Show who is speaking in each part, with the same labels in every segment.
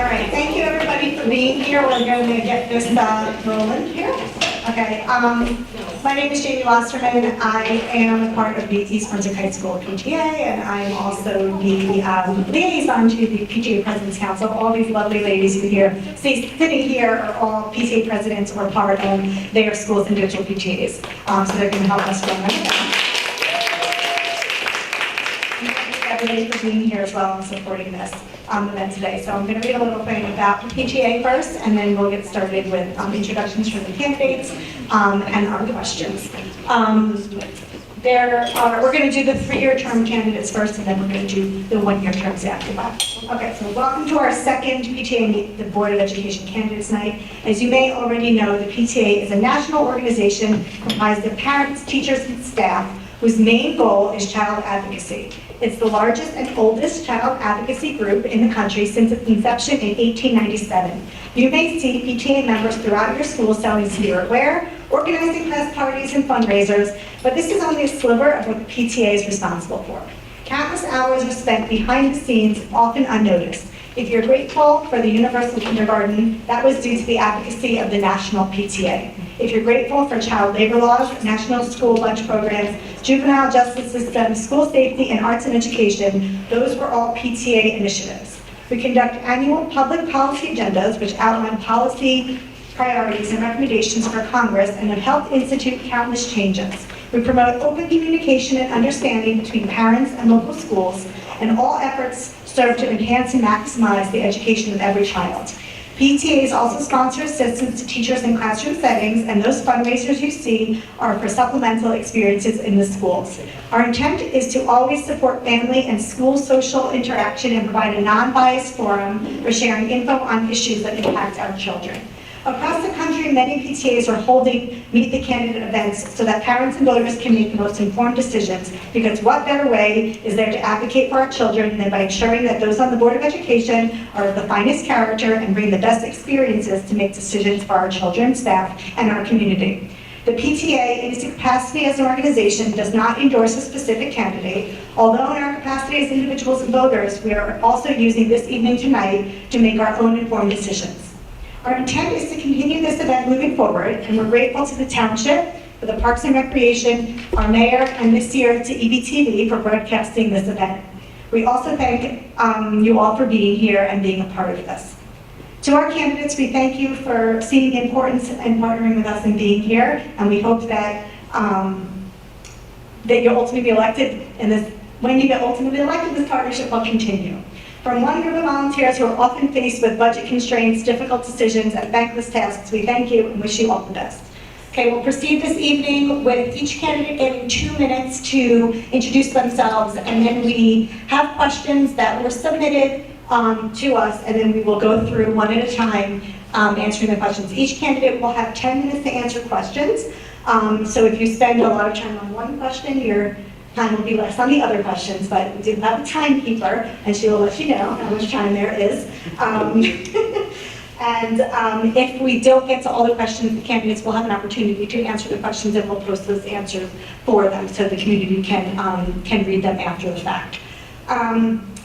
Speaker 1: right, thank you everybody for being here. We're going to get this rolling here. Okay, my name is Jamie Wasserman. I am a part of the East Brunswick High School PTA, and I'm also the liaison to the PTA President's Council. All these lovely ladies who here, sitting here are all PTA presidents or part of their schools' individual PTAs. So they're going to help us run them. Everybody for being here as well and supporting this event today. So I'm going to read a little thing about the PTA first, and then we'll get started with introductions for the candidates and our questions. We're going to do the 3-year term candidates first, and then we're going to do the 1-year terms after that. Okay, so welcome to our second PTA Meet the Board of Education Candidates Night. As you may already know, the PTA is a national organization comprised of parents, teachers, and staff whose main goal is child advocacy. It's the largest and oldest child advocacy group in the country since its inception in 1897. You may see PTA members throughout your school selling spirit wear, organizing class parties and fundraisers, but this is only a sliver of what the PTA is responsible for. Countless hours are spent behind the scenes, often unnoticed. If you're grateful for the universal kindergarten, that was due to the advocacy of the national PTA. If you're grateful for child labor laws, national school lunch programs, juvenile justice system, school safety, and arts and education, those were all PTA initiatives. We conduct annual public policy agendas, which outline policy priorities and recommendations for Congress, and have helped institute countless changes. We promote open communication and understanding between parents and local schools, and all efforts serve to enhance and maximize the education of every child. PTAs also sponsor assistance to teachers in classroom settings, and those fundraisers you see are for supplemental experiences in the schools. Our intent is to always support family and school social interaction and provide a non-biased forum for sharing info on issues that impact our children. Across the country, many PTAs are holding Meet the Candidate events so that parents and voters can make the most informed decisions, because what better way is there to advocate for our children than by ensuring that those on the Board of Education are of the finest character and bring the best experiences to make decisions for our children, staff, and our community. The PTA, in its capacity as an organization, does not endorse a specific candidate, although in our capacity as individuals and voters, we are also using this evening tonight to make our own informed decisions. Our intent is to continue this event moving forward, and we're grateful to the Township, for the Parks and Recreation, our mayor, and this year to EBTV for broadcasting this event. We also thank you all for being here and being a part of this. To our candidates, we thank you for seeing the importance and partnering with us and being here, and we hope that that you'll ultimately be elected, and when you get ultimately elected, this partnership will continue. From one group of volunteers who are often faced with budget constraints, difficult decisions, and thankless tasks, we thank you and wish you all the best. Okay, we'll proceed this evening with each candidate getting 2 minutes to introduce themselves, and then we have questions that were submitted to us, and then we will go through one at a time answering the questions. Each candidate will have 10 minutes to answer questions, so if you spend a lot of time on one question, your time will be less on the other questions, but we do have a timekeeper, and she will let you know how much time there is. And if we don't get to all the questions, the candidates will have an opportunity to answer the questions, and we'll post those answers for them so the community can read them after the fact.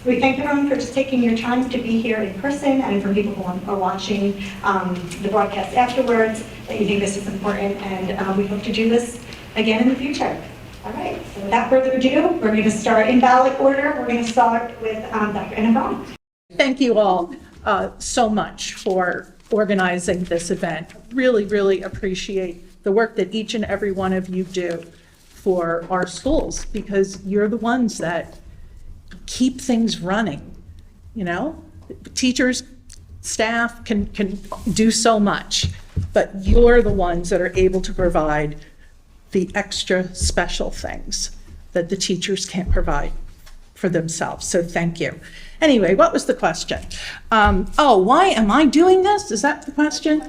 Speaker 1: We thank everyone for just taking your time to be here in person, and for people who are watching the broadcast afterwards, that you think this is important, and we hope to do this again in the future. All right, so without further ado, we're going to start in ballot order. We're going to start with Dr. Anna Braun.
Speaker 2: Thank you all so much for organizing this event. Really, really appreciate the work that each and every one of you do for our schools, because you're the ones that keep things running. You know, teachers, staff can do so much, but you're the ones that are able to provide the extra special things that the teachers can't provide for themselves. So thank you. Anyway, what was the question? Why am I doing this? Is that the question?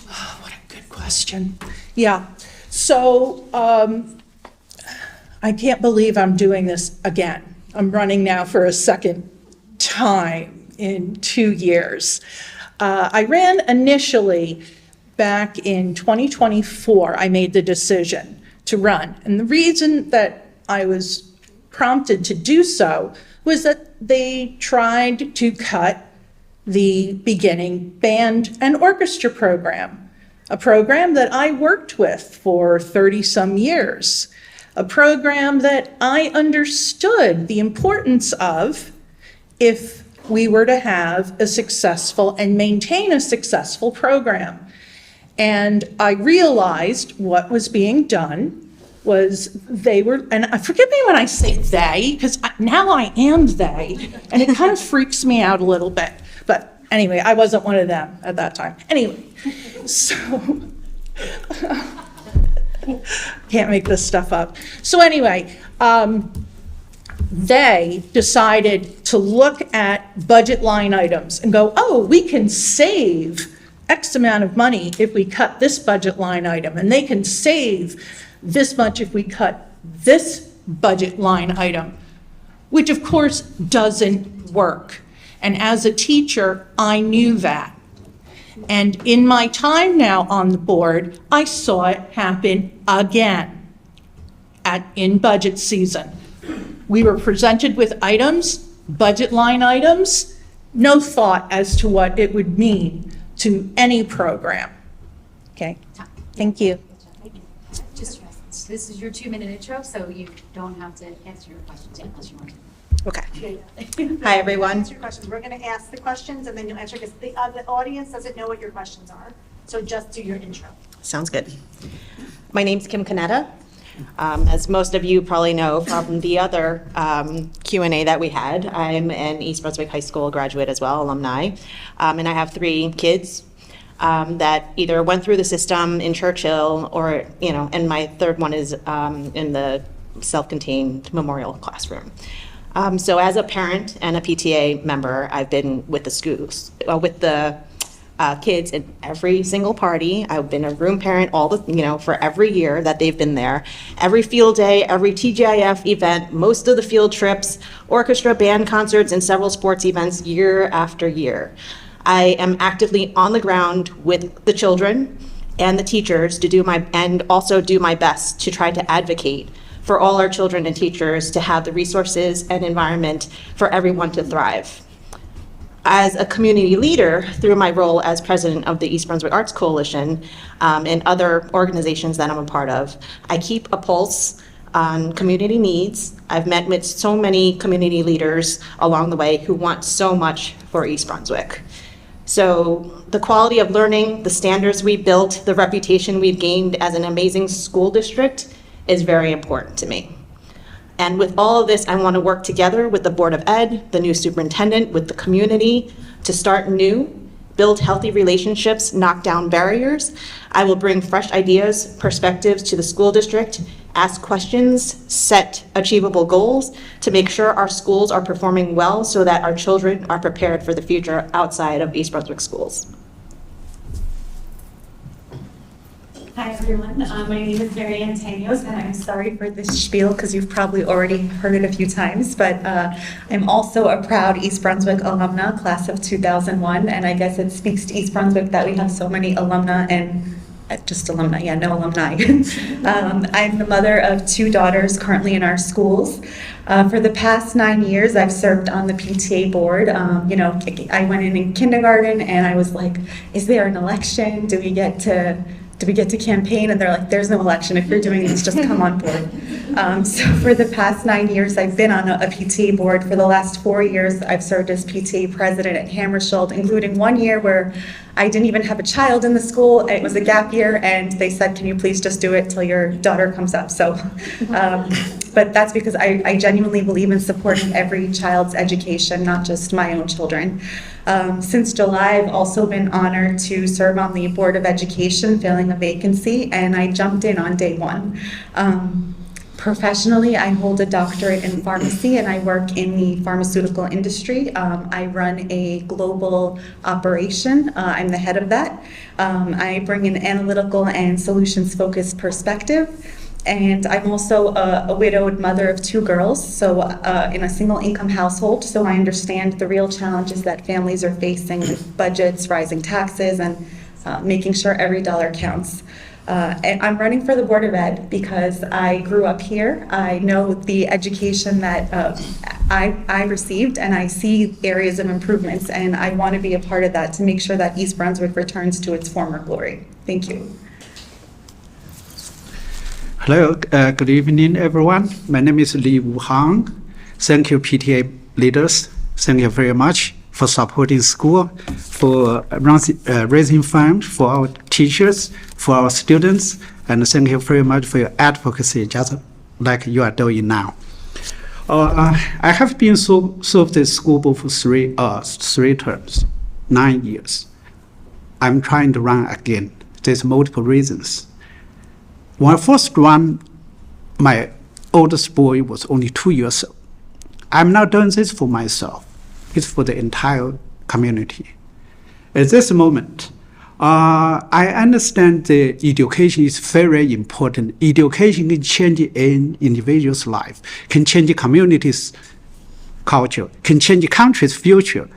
Speaker 2: Oh, what a good question. Yeah. So I can't believe I'm doing this again. I'm running now for a second time in 2 years. I ran initially back in 2024. I made the decision to run. And the reason that I was prompted to do so was that they tried to cut the beginning band and orchestra program, a program that I worked with for 30-some years, a program that I understood the importance of if we were to have a successful and maintain a successful program. And I realized what was being done was they were, and forgive me when I say they, because now I am they, and it kind of freaks me out a little bit. But anyway, I wasn't one of them at that time. Anyway, so, can't make this stuff up. So anyway, they decided to look at budget line items and go, oh, we can save X amount of money if we cut this budget line item, and they can save this much if we cut this budget line item, which of course doesn't work. And as a teacher, I knew that. And in my time now on the board, I saw it happen again in budget season. We were presented with items, budget line items, no thought as to what it would mean to any program. Okay, thank you.
Speaker 3: Just this is your 2-minute intro, so you don't have to answer your questions unless you want to.
Speaker 4: Okay. Hi, everyone.
Speaker 1: Answer your questions. We're going to ask the questions and then you'll answer, because the audience doesn't know what your questions are. So just do your intro.
Speaker 4: Sounds good. My name's Kim Canetta. As most of you probably know from the other Q&A that we had, I'm an East Brunswick High School graduate as well, alumni, and I have 3 kids that either went through the system in Churchill or, and my third one is in the self-contained memorial classroom. So as a parent and a PTA member, I've been with the schools, with the kids in every single party. I've been a room parent for every year that they've been there. Every field day, every TGIF event, most of the field trips, orchestra, band concerts, and several sports events year after year. I am actively on the ground with the children and the teachers and also do my best to try to advocate for all our children and teachers to have the resources and environment for everyone to thrive. As a community leader, through my role as president of the East Brunswick Arts Coalition and other organizations that I'm a part of, I keep a pulse on community needs. I've met with so many community leaders along the way who want so much for East Brunswick. So the quality of learning, the standards we built, the reputation we've gained as an amazing school district is very important to me. And with all of this, I want to work together with the Board of Ed, the new superintendent, with the community to start new, build healthy relationships, knock down barriers. I will bring fresh ideas, perspectives to the school district, ask questions, set achievable goals to make sure our schools are performing well so that our children are prepared for the future outside of East Brunswick schools.
Speaker 5: Hi, everyone. My name is Mary Ann Tanios, and I'm sorry for this spiel because you've probably already heard it a few times, but I'm also a proud East Brunswick alumna, class of 2001, and I guess it speaks to East Brunswick that we have so many alumna and just alumni, yeah, no alumni. I'm the mother of 2 daughters currently in our schools. For the past 9 years, I've served on the PTA board. I went in kindergarten and I was like, is there an election? Do we get to campaign? And they're like, there's no election. If you're doing this, just come on board. So for the past 9 years, I've been on a PTA board. For the last 4 years, I've served as PTA president at Hammersholt, including 1 year where I didn't even have a child in the school. It was a gap year, and they said, can you please just do it till your daughter comes up? So, but that's because I genuinely believe in supporting every child's education, not just my own children. Since July, I've also been honored to serve on the Board of Education, filling a vacancy, and I jumped in on day 1. Professionally, I hold a doctorate in pharmacy and I work in the pharmaceutical industry. I run a global operation. I'm the head of that. I bring an analytical and solutions-focused perspective. And I'm also a widowed mother of 2 girls, so in a single income household, so I understand the real challenges that families are facing with budgets, rising taxes, and making sure every dollar counts. And I'm running for the Board of Ed because I grew up here. I know the education that I received, and I see areas of improvements, and I want to be a part of that to make sure that East Brunswick returns to its former glory. Thank you.
Speaker 6: Hello, good evening, everyone. My name is Li Wuhang. Thank you, PTA leaders. Thank you very much for supporting school, for raising funds for our teachers, for our students, and thank you very much for your advocacy, just like you are doing now. I have been served the school board for three terms, 9 years. I'm trying to run again. There's multiple reasons. When I first ran, my oldest boy was only 2 years old. I'm not doing this for myself. It's for the entire community. At this moment, I understand the education is very important. Education can change an individual's life, can change the community's culture, can change the country's future.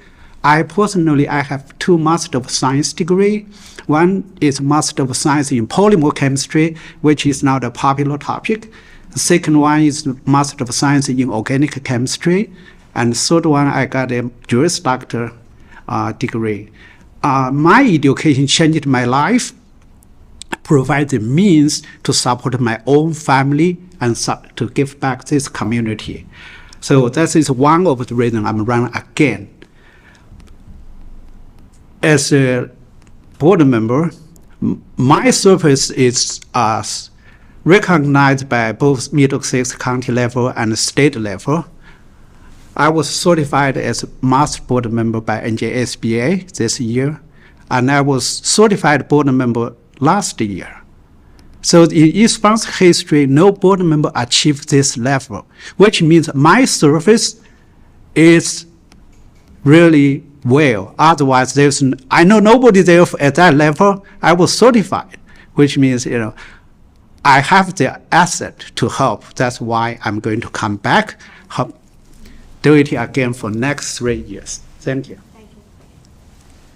Speaker 6: I have 2 Master of Science degree. One is Master of Science in Polymer Chemistry, which is now a popular topic. The second one is Master of Science in Organic Chemistry. And the third one, I got a Juris Doctor degree. My education changed my life, provided the means to support my own family and to give back this community. So that is one of the reasons I'm running again. As a board member, my service is recognized by both Middlesex County level and state level. I was certified as a master board member by NJSBA this year, and I was certified board member last year. So in East Brunswick history, no board member achieved this level, which means my service is really well. Otherwise, I know nobody there at that level. I was certified, which means, I have the asset to help. That's why I'm going to come back, do it again for next 3 years. Thank you.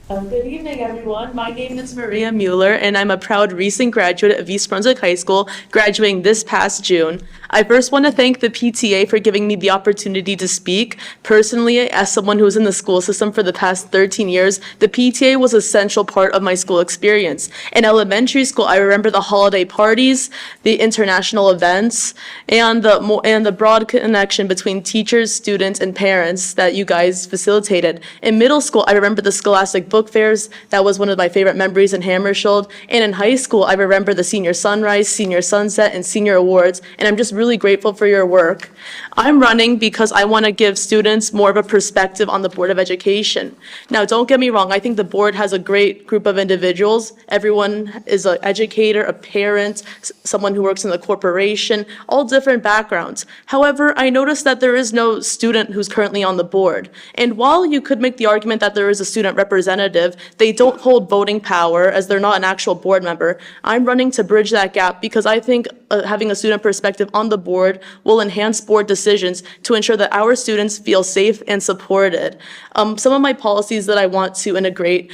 Speaker 7: Good evening, everyone. My name is Maria Mueller, and I'm a proud recent graduate of East Brunswick High School, graduating this past June. I first want to thank the PTA for giving me the opportunity to speak. Personally, as someone who was in the school system for the past 13 years, the PTA was a central part of my school experience. In elementary school, I remember the holiday parties, the international events, and the broad connection between teachers, students, and parents that you guys facilitated. In middle school, I remember the scholastic book fairs. That was one of my favorite memories in Hammersholt. And in high school, I remember the senior sunrise, senior sunset, and senior awards. And I'm just really grateful for your work. I'm running because I want to give students more of a perspective on the Board of Education. Now, don't get me wrong. I think the board has a great group of individuals. Everyone is an educator, a parent, someone who works in the corporation, all different backgrounds. However, I noticed that there is no student who's currently on the board. And while you could make the argument that there is a student representative, they don't hold voting power as they're not an actual board member. I'm running to bridge that gap because I think having a student perspective on the board will enhance board decisions to ensure that our students feel safe and supported. Some of my policies that I want to integrate,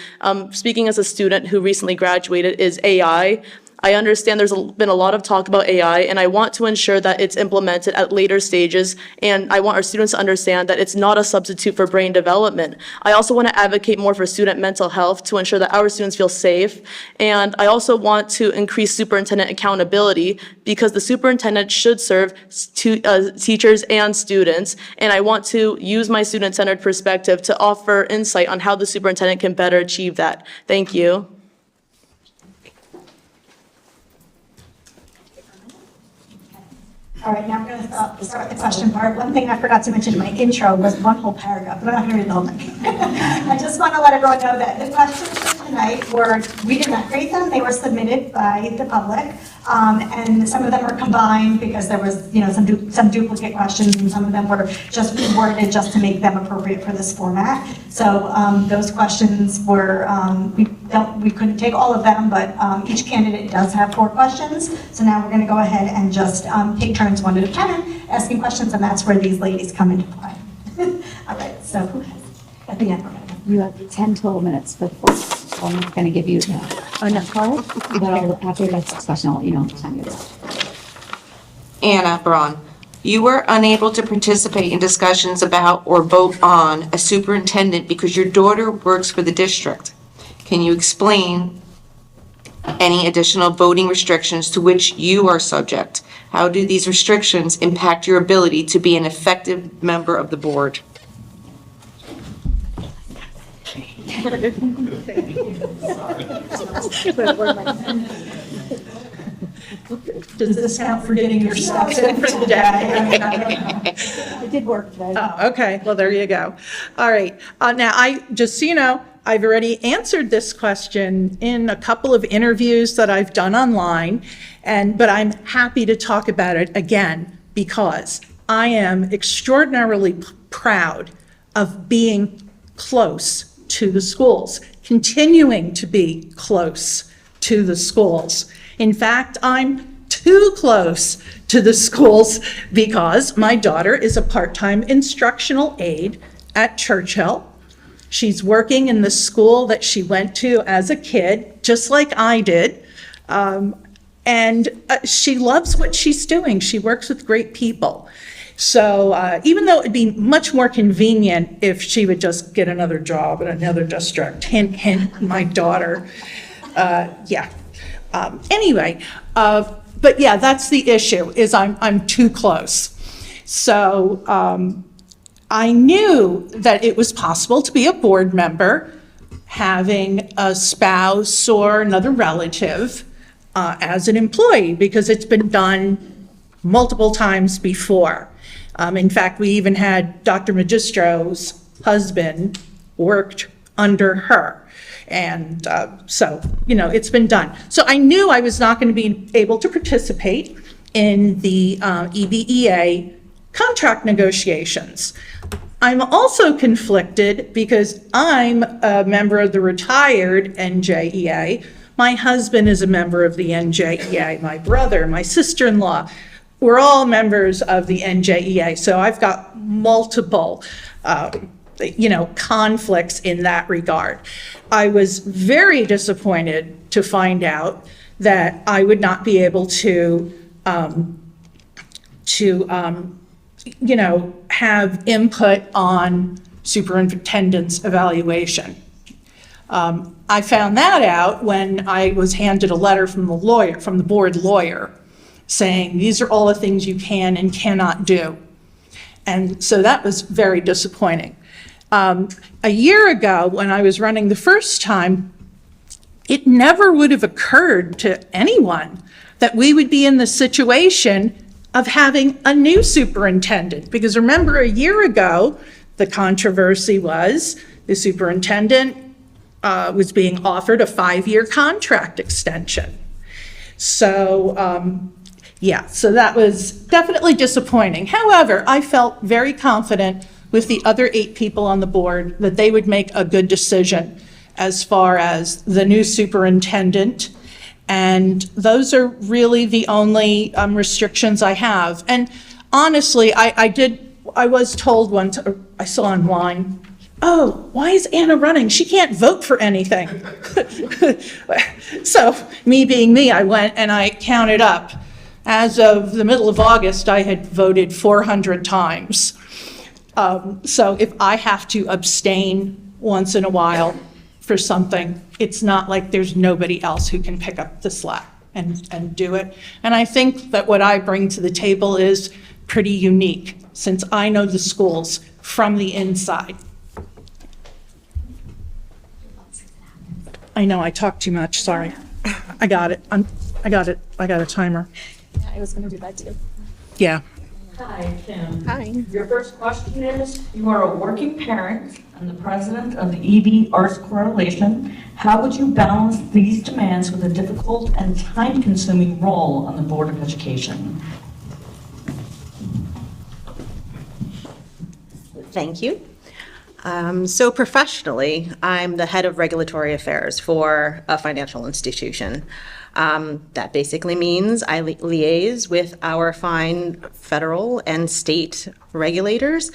Speaker 7: speaking as a student who recently graduated, is AI. I understand there's been a lot of talk about AI, and I want to ensure that it's implemented at later stages, and I want our students to understand that it's not a substitute for brain development. I also want to advocate more for student mental health to ensure that our students feel safe, and I also want to increase superintendent accountability because the superintendent should serve teachers and students, and I want to use my student-centered perspective to offer insight on how the superintendent can better achieve that. Thank you.
Speaker 1: All right, now we're going to start with the question part. One thing I forgot to mention in my intro was one whole paragraph, but I'm not going to read the whole thing. I just want to let everyone know that the questions for tonight we did not create them, they were submitted by the public. And some of them were combined because there was, some duplicate questions, and some of them were just reworded just to make them appropriate for this format. So those questions were, we couldn't take all of them, but each candidate does have 4 questions. So now we're going to go ahead and just take turns one at a time asking questions, and that's where these ladies come into play. All right, so who has? At the end,
Speaker 8: You have 10 total minutes before, so I'm not going to give you that.
Speaker 2: Oh, no.
Speaker 8: card, but after the next question, I'll let you know what time it is.
Speaker 9: Anna Braun, you were unable to participate in discussions about or vote on a superintendent because your daughter works for the district. Can you explain any additional voting restrictions to which you are subject? How do these restrictions impact your ability to be an effective member of the board?
Speaker 2: Does this count for getting your steps in for the day? I mean, I don't know.
Speaker 1: It did work today.
Speaker 2: Oh, okay, well, there you go. All right, now just so you know, I've already answered this question in a couple of interviews that I've done online, but I'm happy to talk about it again because I am extraordinarily proud of being close to the schools, continuing to be close to the schools. In fact, I'm too close to the schools because my daughter is a part-time instructional aide at Churchill. She's working in the school that she went to as a kid, just like I did. And she loves what she's doing. She works with great people. So even though it'd be much more convenient if she would just get another job at another district, hint, hint, my daughter, yeah. Anyway, but yeah, that's the issue, is I'm too close. So I knew that it was possible to be a board member having a spouse or another relative as an employee, because it's been done multiple times before. In fact, we even had Dr. Magistro's husband worked under her. And so, it's been done. So I knew I was not going to be able to participate in the EBEA contract negotiations. I'm also conflicted because I'm a member of the retired NJEA. My husband is a member of the NJEA. My brother, my sister-in-law, we're all members of the NJEA. So I've got multiple conflicts in that regard. I was very disappointed to find out that I would not be able to have input on superintendent's evaluation. I found that out when I was handed a letter from the board lawyer, saying these are all the things you can and cannot do. And so that was very disappointing. A year ago, when I was running the first time, it never would have occurred to anyone that we would be in the situation of having a new superintendent. Because remember, a year ago, the controversy was the superintendent was being offered a 5-year contract extension. So, so that was definitely disappointing. However, I felt very confident with the other 8 people on the board that they would make a good decision as far as the new superintendent. And those are really the only restrictions I have. And honestly, I was told once, I saw online, oh, why is Anna running? She can't vote for anything. So me being me, I went and I counted up. As of the middle of August, I had voted 400 times. So if I have to abstain once in a while for something, it's not like there's nobody else who can pick up the slack and do it. And I think that what I bring to the table is pretty unique, since I know the schools from the inside. I know, I talk too much, sorry. I got it. I got a timer.
Speaker 5: Yeah, I was going to do that too.
Speaker 2: Yeah.
Speaker 10: Hi, Kim.
Speaker 4: Hi.
Speaker 10: Your first question is, you are a working parent and the president of the EB Arts Coalition. How would you balance these demands with a difficult and time-consuming role on the Board of Education?
Speaker 4: Thank you. So professionally, I'm the head of regulatory affairs for a financial institution. That basically means I liaise with our fine federal and state regulators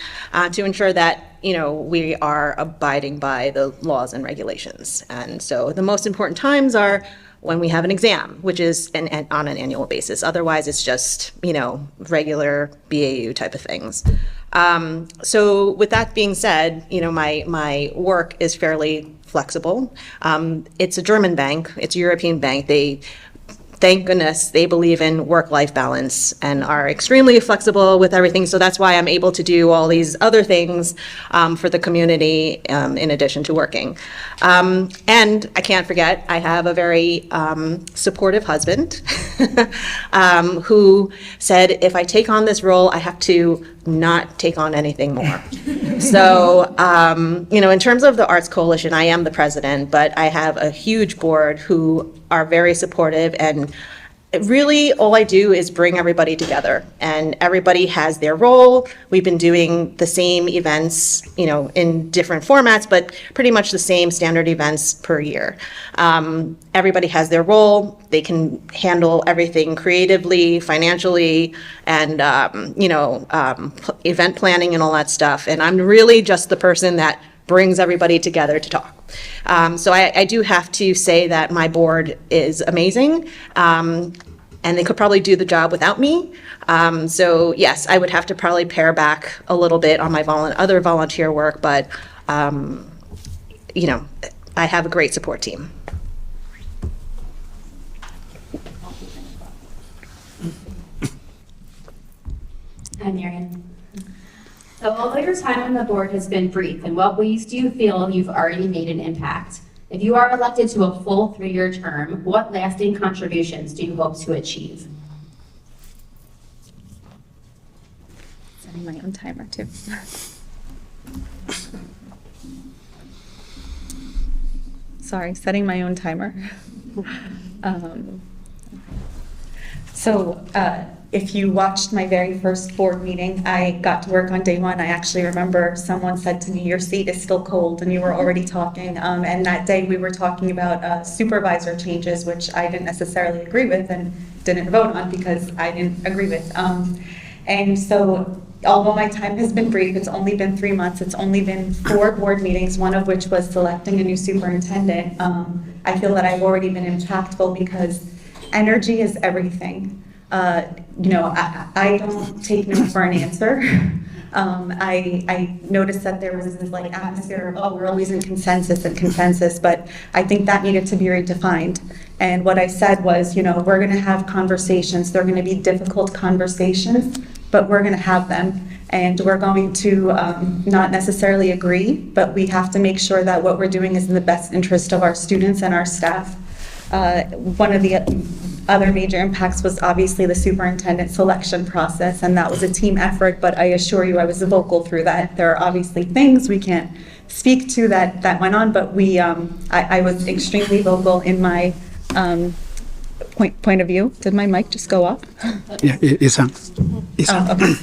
Speaker 4: to ensure that, we are abiding by the laws and regulations. And so the most important times are when we have an exam, which is on an annual basis. Otherwise, it's just, regular BAU type of things. So with that being said, my work is fairly flexible. It's a German bank, it's a European bank. Thank goodness they believe in work-life balance and are extremely flexible with everything. So that's why I'm able to do all these other things for the community in addition to working. And I can't forget, I have a very supportive husband who said, if I take on this role, I have to not take on anything more. So, in terms of the Arts Coalition, I am the president, but I have a huge board who are very supportive, and really all I do is bring everybody together, and everybody has their role. We've been doing the same events, in different formats, but pretty much the same standard events per year. Everybody has their role. They can handle everything creatively, financially, and, event planning and all that stuff. And I'm really just the person that brings everybody together to talk. So I do have to say that my board is amazing, and they could probably do the job without me. So yes, I would have to probably pare back a little bit on my other volunteer work, but I have a great support team.
Speaker 3: Hi, Marion. So although your time on the board has been brief, in what ways do you feel you've already made an impact? If you are elected to a full 3-year term, what lasting contributions do you hope to achieve?
Speaker 5: Setting my own timer too. Sorry, setting my own timer. If you watched my very first board meeting, I got to work on day one. I actually remember someone said to me, your seat is still cold, and you were already talking. And that day we were talking about supervisor changes, which I didn't necessarily agree with and didn't vote on because I didn't agree with. And so although my time has been brief, it's only been 3 months, it's only been 4 board meetings, one of which was selecting a new superintendent. I feel that I've already been impactful because energy is everything. I don't take no for an answer. I noticed that there was this atmosphere of, oh, we're always in consensus, but I think that needed to be redefined. And what I said was, we're going to have conversations. They're going to be difficult conversations, but we're going to have them. And we're going to not necessarily agree, but we have to make sure that what we're doing is in the best interest of our students and our staff. One of the other major impacts was obviously the superintendent selection process, and that was a team effort, but I assure you I was vocal through that. There are obviously things we can't speak to that went on, but I was extremely vocal in my point of view. Did my mic just go off?
Speaker 6: Yeah, it's on. It's on.
Speaker 5: Okay.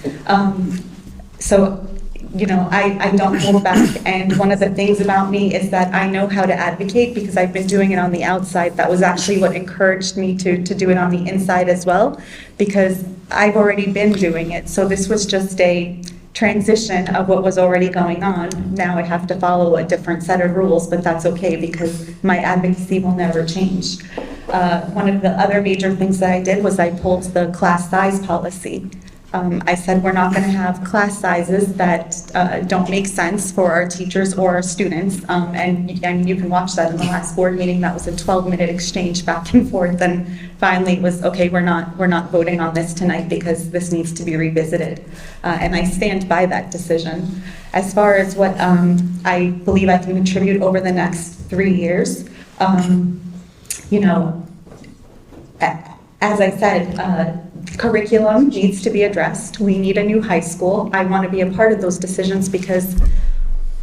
Speaker 5: So, I don't hold back, and one of the things about me is that I know how to advocate because I've been doing it on the outside. That was actually what encouraged me to do it on the inside as well, because I've already been doing it. So this was just a transition of what was already going on. Now I have to follow a different set of rules, but that's okay because my advocacy will never change. One of the other major things that I did was I pulled the class size policy. I said we're not going to have class sizes that don't make sense for our teachers or our students, and you can watch that in the last board meeting. That was a 12-minute exchange back and forth, and finally it was okay. We're not voting on this tonight because this needs to be revisited, and I stand by that decision. As far as what I believe I can contribute over the next 3 years, as I said. Curriculum needs to be addressed. We need a new high school. I want to be a part of those decisions because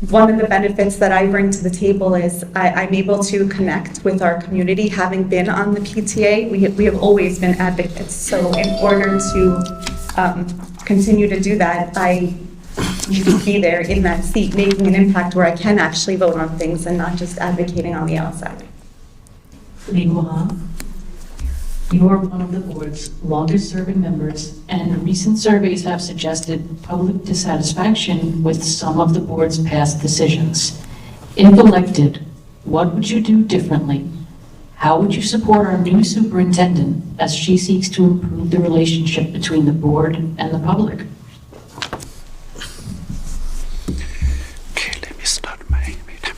Speaker 5: one of the benefits that I bring to the table is I'm able to connect with our community. Having been on the PTA, we have always been advocates. So in order to continue to do that, I need to be there in that seat, making an impact where I can actually vote on things and not just advocating on the outside.
Speaker 11: You are one of the board's longest-serving members, and recent surveys have suggested public dissatisfaction with some of the board's past decisions. If elected, what would you do differently? How would you support our new superintendent as she seeks to improve the relationship between the board and the public?
Speaker 6: Okay, let me start my time.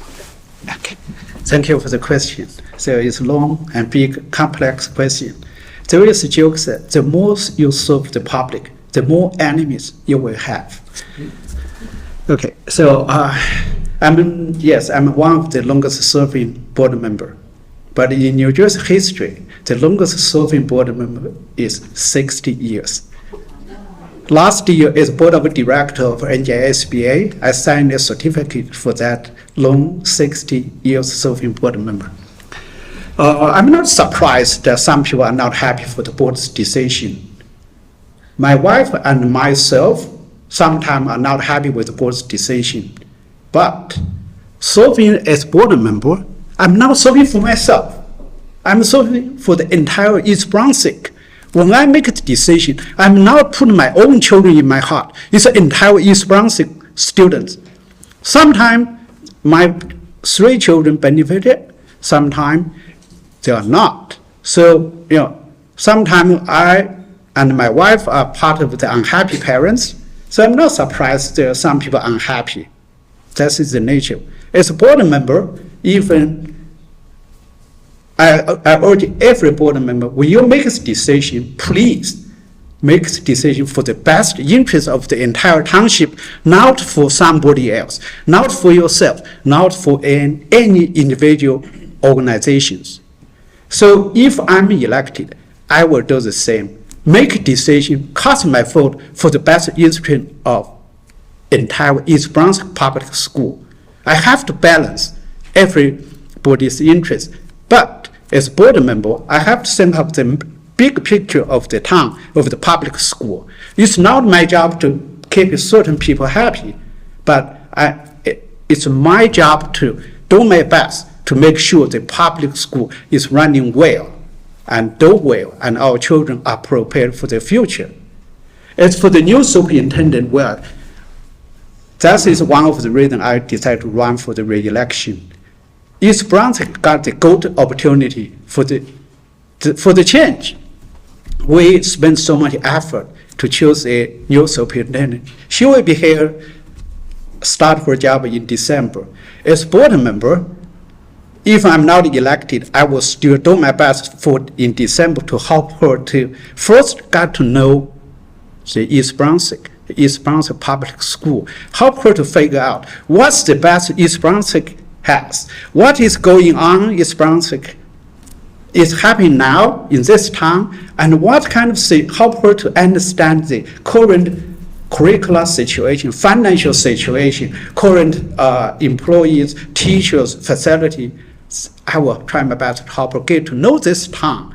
Speaker 6: Okay, thank you for the question. So it's long and big, complex question. There is a joke that the more you serve the public, the more enemies you will have. Okay, so I'm one of the longest serving board member. But in New Jersey history, the longest serving board member is 60 years. Last year, as board of director of NJSBA, I signed a certificate for that long 60 years serving board member. I'm not surprised that some people are not happy for the board's decision. My wife and myself sometimes are not happy with the board's decision. But serving as board member, I'm not serving for myself. I'm serving for the entire East Brunswick. When I make a decision, I'm not putting my own children in my heart. It's the entire East Brunswick students. Sometimes my 3 children benefited, sometimes they are not. So, sometimes I and my wife are part of the unhappy parents. So I'm not surprised there are some people unhappy. That is the nature. As a board member, even I urge every board member, when you make a decision, please make a decision for the best interest of the entire township, not for somebody else, not for yourself, not for any individual organizations. So if I'm elected, I will do the same. Make a decision, cast my vote for the best interest of entire East Brunswick Public School. I have to balance everybody's interest. But as board member, I have to think of the big picture of the town, of the public school. It's not my job to keep certain people happy, but it's my job to do my best to make sure the public school is running well and do well, and our children are prepared for the future. As for the new superintendent, well, that is one of the reasons I decided to run for the re-election. East Brunswick got the good opportunity for the change. We spent so much effort to choose a new superintendent. She will be here, start her job in December. As board member, if I'm not elected, I will still do my best in December to help her to first get to know the East Brunswick Public School, help her to figure out what's the best East Brunswick has, what is going on in East Brunswick is happening now in this town, and what kind of help her to understand the current curricular situation, financial situation, current employees, teachers, facility. I will try my best to help her get to know this town.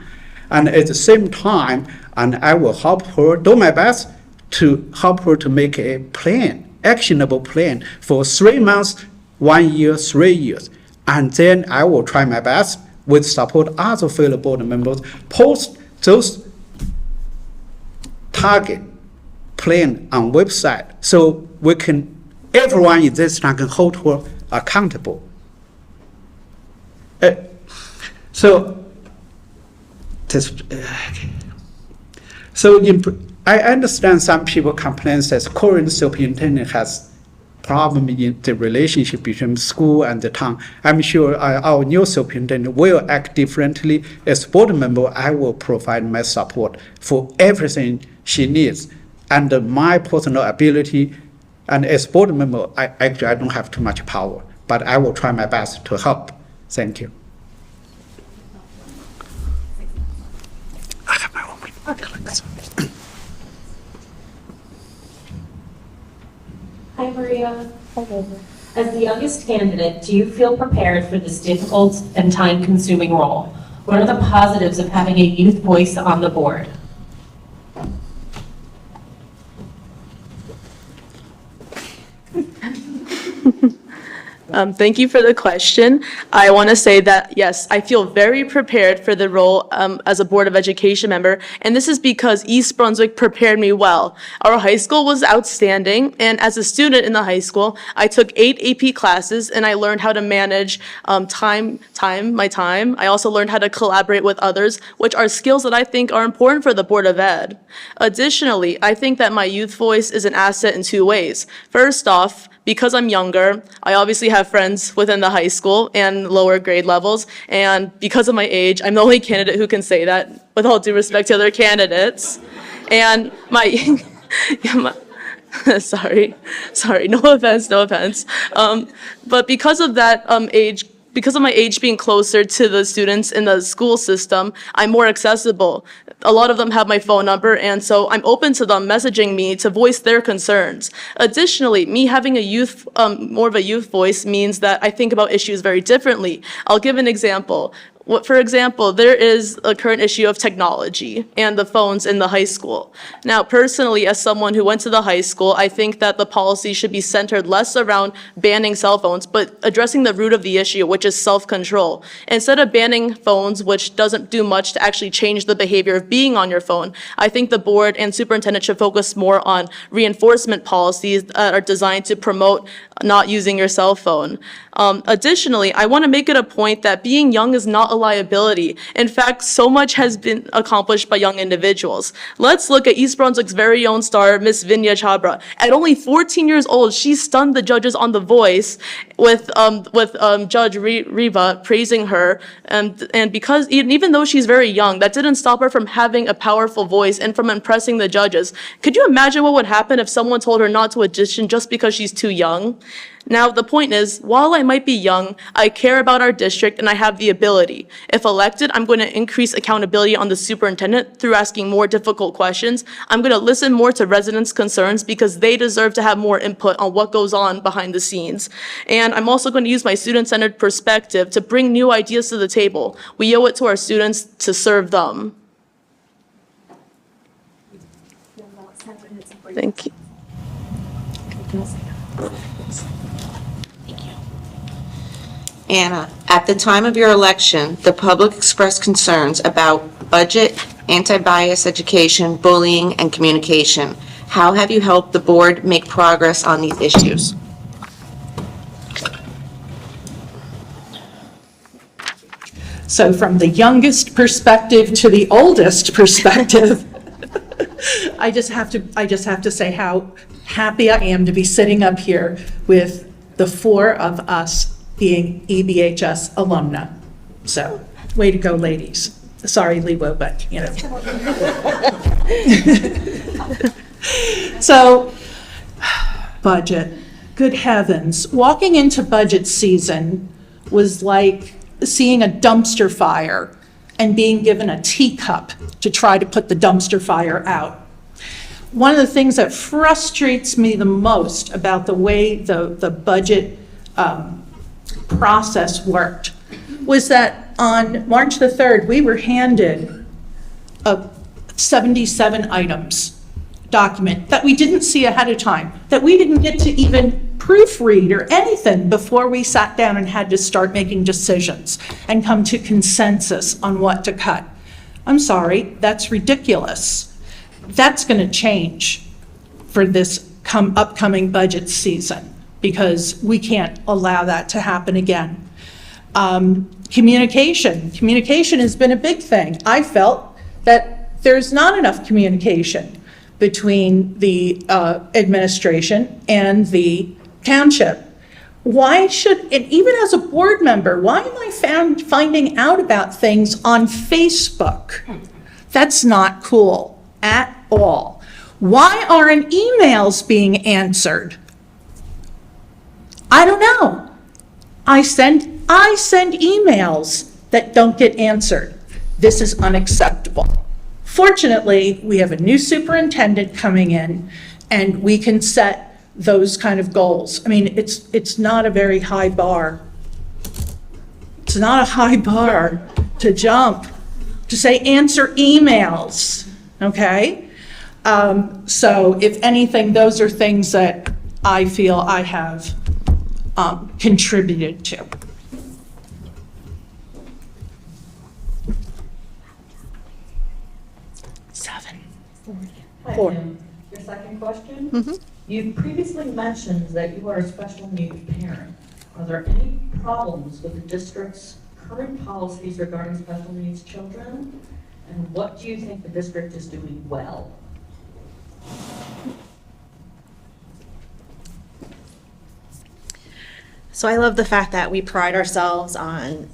Speaker 6: And at the same time, and I will help her, do my best to help her to make a plan, actionable plan for 3 months, 1 year, 3 years. And then I will try my best with support other fellow board members, post those target plan on website so everyone in this town can hold her accountable. I understand some people complain that current superintendent has problem in the relationship between school and the town. I'm sure our new superintendent will act differently. As board member, I will provide my support for everything she needs and my personal ability. And as board member, I don't have too much power, but I will try my best to help. Thank you. I have my own colleagues.
Speaker 3: Hi, Maria. As the youngest candidate, do you feel prepared for this difficult and time-consuming role? What are the positives of having a youth voice on the board?
Speaker 7: Thank you for the question. I want to say that, yes, I feel very prepared for the role as a Board of Education member, and this is because East Brunswick prepared me well. Our high school was outstanding, and as a student in the high school, I took 8 AP classes, and I learned how to manage my time. I also learned how to collaborate with others, which are skills that I think are important for the Board of Ed. Additionally, I think that my youth voice is an asset in 2 ways. First off, because I'm younger, I obviously have friends within the high school and lower grade levels, and because of my age, I'm the only candidate who can say that, with all due respect to other candidates. And sorry, no offense. But because of that because of my age being closer to the students in the school system, I'm more accessible. A lot of them have my phone number, and so I'm open to them messaging me to voice their concerns. Additionally, me having more of a youth voice means that I think about issues very differently. I'll give an example. For example, there is a current issue of technology and the phones in the high school. Now, personally, as someone who went to the high school, I think that the policy should be centered less around banning cell phones, but addressing the root of the issue, which is self-control. Instead of banning phones, which doesn't do much to actually change the behavior of being on your phone, I think the board and superintendent should focus more on reinforcement policies that are designed to promote not using your cell phone. Additionally, I want to make it a point that being young is not a liability. In fact, so much has been accomplished by young individuals. Let's look at East Brunswick's very own star, Miss Vinya Chabra. At only 14 years old, she stunned the judges on The Voice with Judge Reva praising her. And because even though she's very young, that didn't stop her from having a powerful voice and from impressing the judges. Could you imagine what would happen if someone told her not to audition just because she's too young? Now, the point is, while I might be young, I care about our district and I have the ability. If elected, I'm going to increase accountability on the superintendent through asking more difficult questions. I'm going to listen more to residents' concerns because they deserve to have more input on what goes on behind the scenes. And I'm also going to use my student-centered perspective to bring new ideas to the table. We owe it to our students to serve them. Thank you.
Speaker 9: Anna, at the time of your election, the public expressed concerns about budget, anti-bias education, bullying, and communication. How have you helped the board make progress on these issues?
Speaker 2: So from the youngest perspective to the oldest perspective, I just have to say how happy I am to be sitting up here with the 4 of us being EBHS alumna. So, way to go, ladies. Sorry, Lewo, but, you know. So, budget. Good heavens. Walking into budget season was like seeing a dumpster fire and being given a teacup to try to put the dumpster fire out. One of the things that frustrates me the most about the way the budget process worked was that on March the 3rd, we were handed a 77 items document that we didn't see ahead of time, that we didn't get to even proofread or anything before we sat down and had to start making decisions and come to consensus on what to cut. I'm sorry, that's ridiculous. That's going to change for this upcoming budget season, because we can't allow that to happen again. Communication has been a big thing. I felt that there's not enough communication between the administration and the township. Why should, and even as a board member, why am I finding out about things on Facebook? That's not cool at all. Why aren't emails being answered? I don't know. I send emails that don't get answered. This is unacceptable. Fortunately, we have a new superintendent coming in, and we can set those kind of goals. I mean, it's not a very high bar. It's not a high bar to jump, to say answer emails, okay? So if anything, those are things that I feel I have contributed to.
Speaker 10: Hi,
Speaker 2: Four.
Speaker 10: Kim. Your second question? You previously mentioned that you are a special needs parent. Are there any problems with the district's current policies regarding special needs children? And what do you think the district is doing well?
Speaker 4: So I love the fact that we pride ourselves on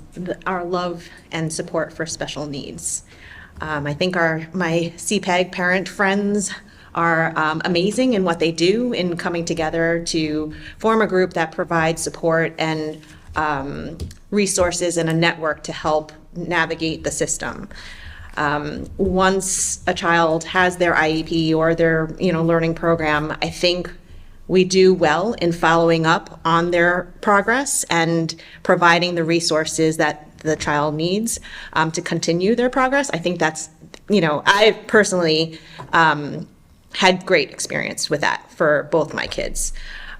Speaker 4: our love and support for special needs. I think my CPEG parent friends are amazing in what they do in coming together to form a group that provides support and resources and a network to help navigate the system. Once a child has their IEP or their learning program, I think we do well in following up on their progress and providing the resources that the child needs to continue their progress. I think that's, I personally had great experience with that for both my kids.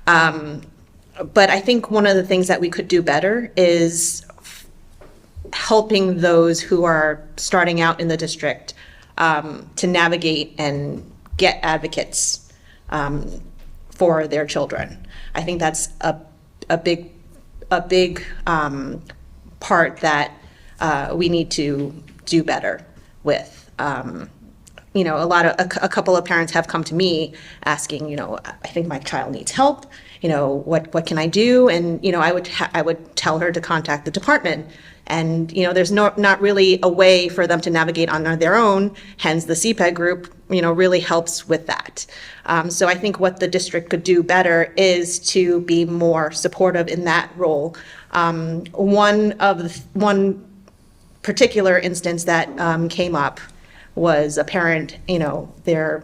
Speaker 4: But I think one of the things that we could do better is helping those who are starting out in the district to navigate and get advocates for their children. I think that's a big part that we need to do better with. A couple of parents have come to me asking, I think my child needs help. What can I do? And I would tell her to contact the department. And there's not really a way for them to navigate on their own. Hence, the CPEG group really helps with that. So I think what the district could do better is to be more supportive in that role. One particular instance that came up was a parent, their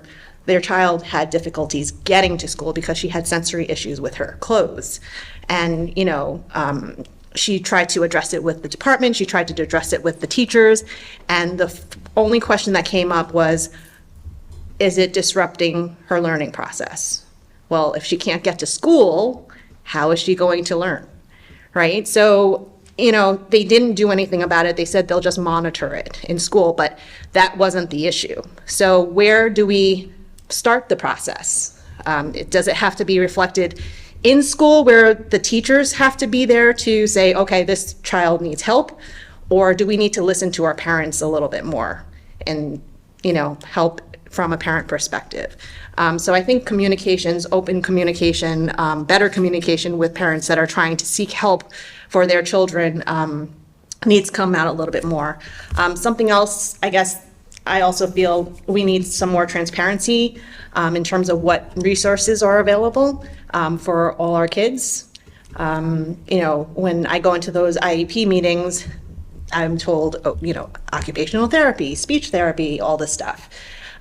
Speaker 4: child had difficulties getting to school because she had sensory issues with her clothes. And, she tried to address it with the department, she tried to address it with the teachers, and the only question that came up was, is it disrupting her learning process? Well, if she can't get to school, how is she going to learn, right? So, they didn't do anything about it. They said they'll just monitor it in school, but that wasn't the issue. So where do we start the process? Does it have to be reflected in school where the teachers have to be there to say, okay, this child needs help? Or do we need to listen to our parents a little bit more and, help from a parent perspective? So I think communications, open communication, better communication with parents that are trying to seek help for their children needs to come out a little bit more. Something else, I guess, I also feel we need some more transparency in terms of what resources are available for all our kids. When I go into those IEP meetings, I'm told, occupational therapy, speech therapy, all this stuff.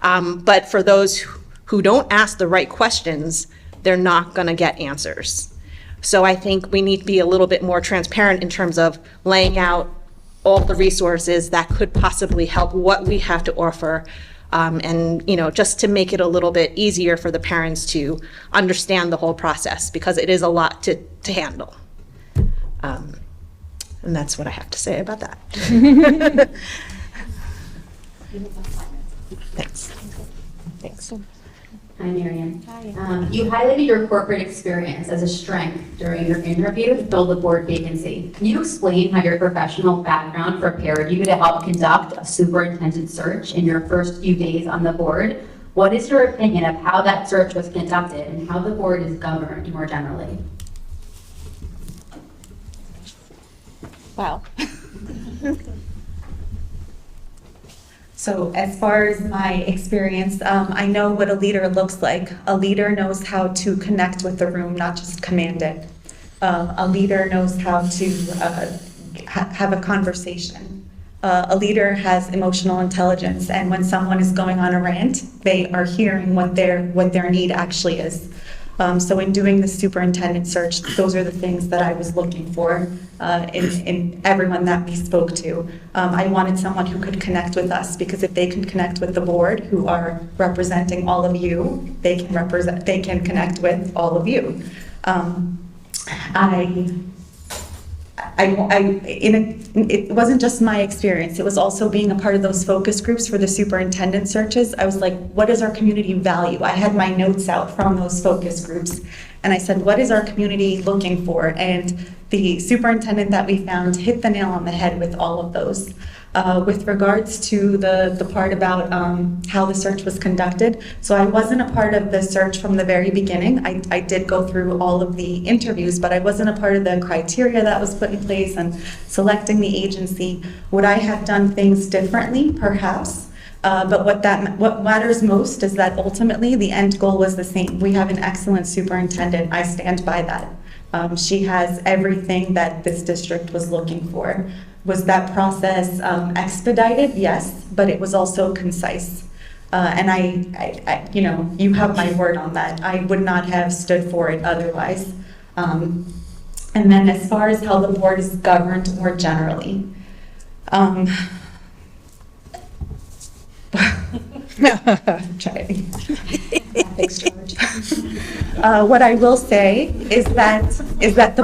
Speaker 4: But for those who don't ask the right questions, they're not going to get answers. So I think we need to be a little bit more transparent in terms of laying out all the resources that could possibly help, what we have to offer, and just to make it a little bit easier for the parents to understand the whole process, because it is a lot to handle. And that's what I have to say about that. Thanks. Thanks.
Speaker 3: Hi, Marian. You highlighted your corporate experience as a strength during your interview to fill the board vacancy. Can you explain how your professional background prepared you to help conduct a superintendent search in your first few days on the board? What is your opinion of how that search was conducted and how the board is governed more generally?
Speaker 5: Wow. So as far as my experience, I know what a leader looks like. A leader knows how to connect with the room, not just command it. A leader knows how to have a conversation. A leader has emotional intelligence, and when someone is going on a rant, they are hearing what their need actually is. So in doing the superintendent search, those are the things that I was looking for in everyone that we spoke to. I wanted someone who could connect with us, because if they can connect with the board, who are representing all of you, they can connect with all of you. It wasn't just my experience, it was also being a part of those focus groups for the superintendent searches. I was like, what does our community value? I had my notes out from those focus groups, and I said, what is our community looking for? And the superintendent that we found hit the nail on the head with all of those. With regards to the part about how the search was conducted, so I wasn't a part of the search from the very beginning. I did go through all of the interviews, but I wasn't a part of the criteria that was put in place and selecting the agency. Would I have done things differently? Perhaps. But what matters most is that ultimately the end goal was the same. We have an excellent superintendent. I stand by that. She has everything that this district was looking for. Was that process expedited? Yes, but it was also concise. And I, you have my word on that. I would not have stood for it otherwise. And then as far as how the board is governed more generally, what I will say is that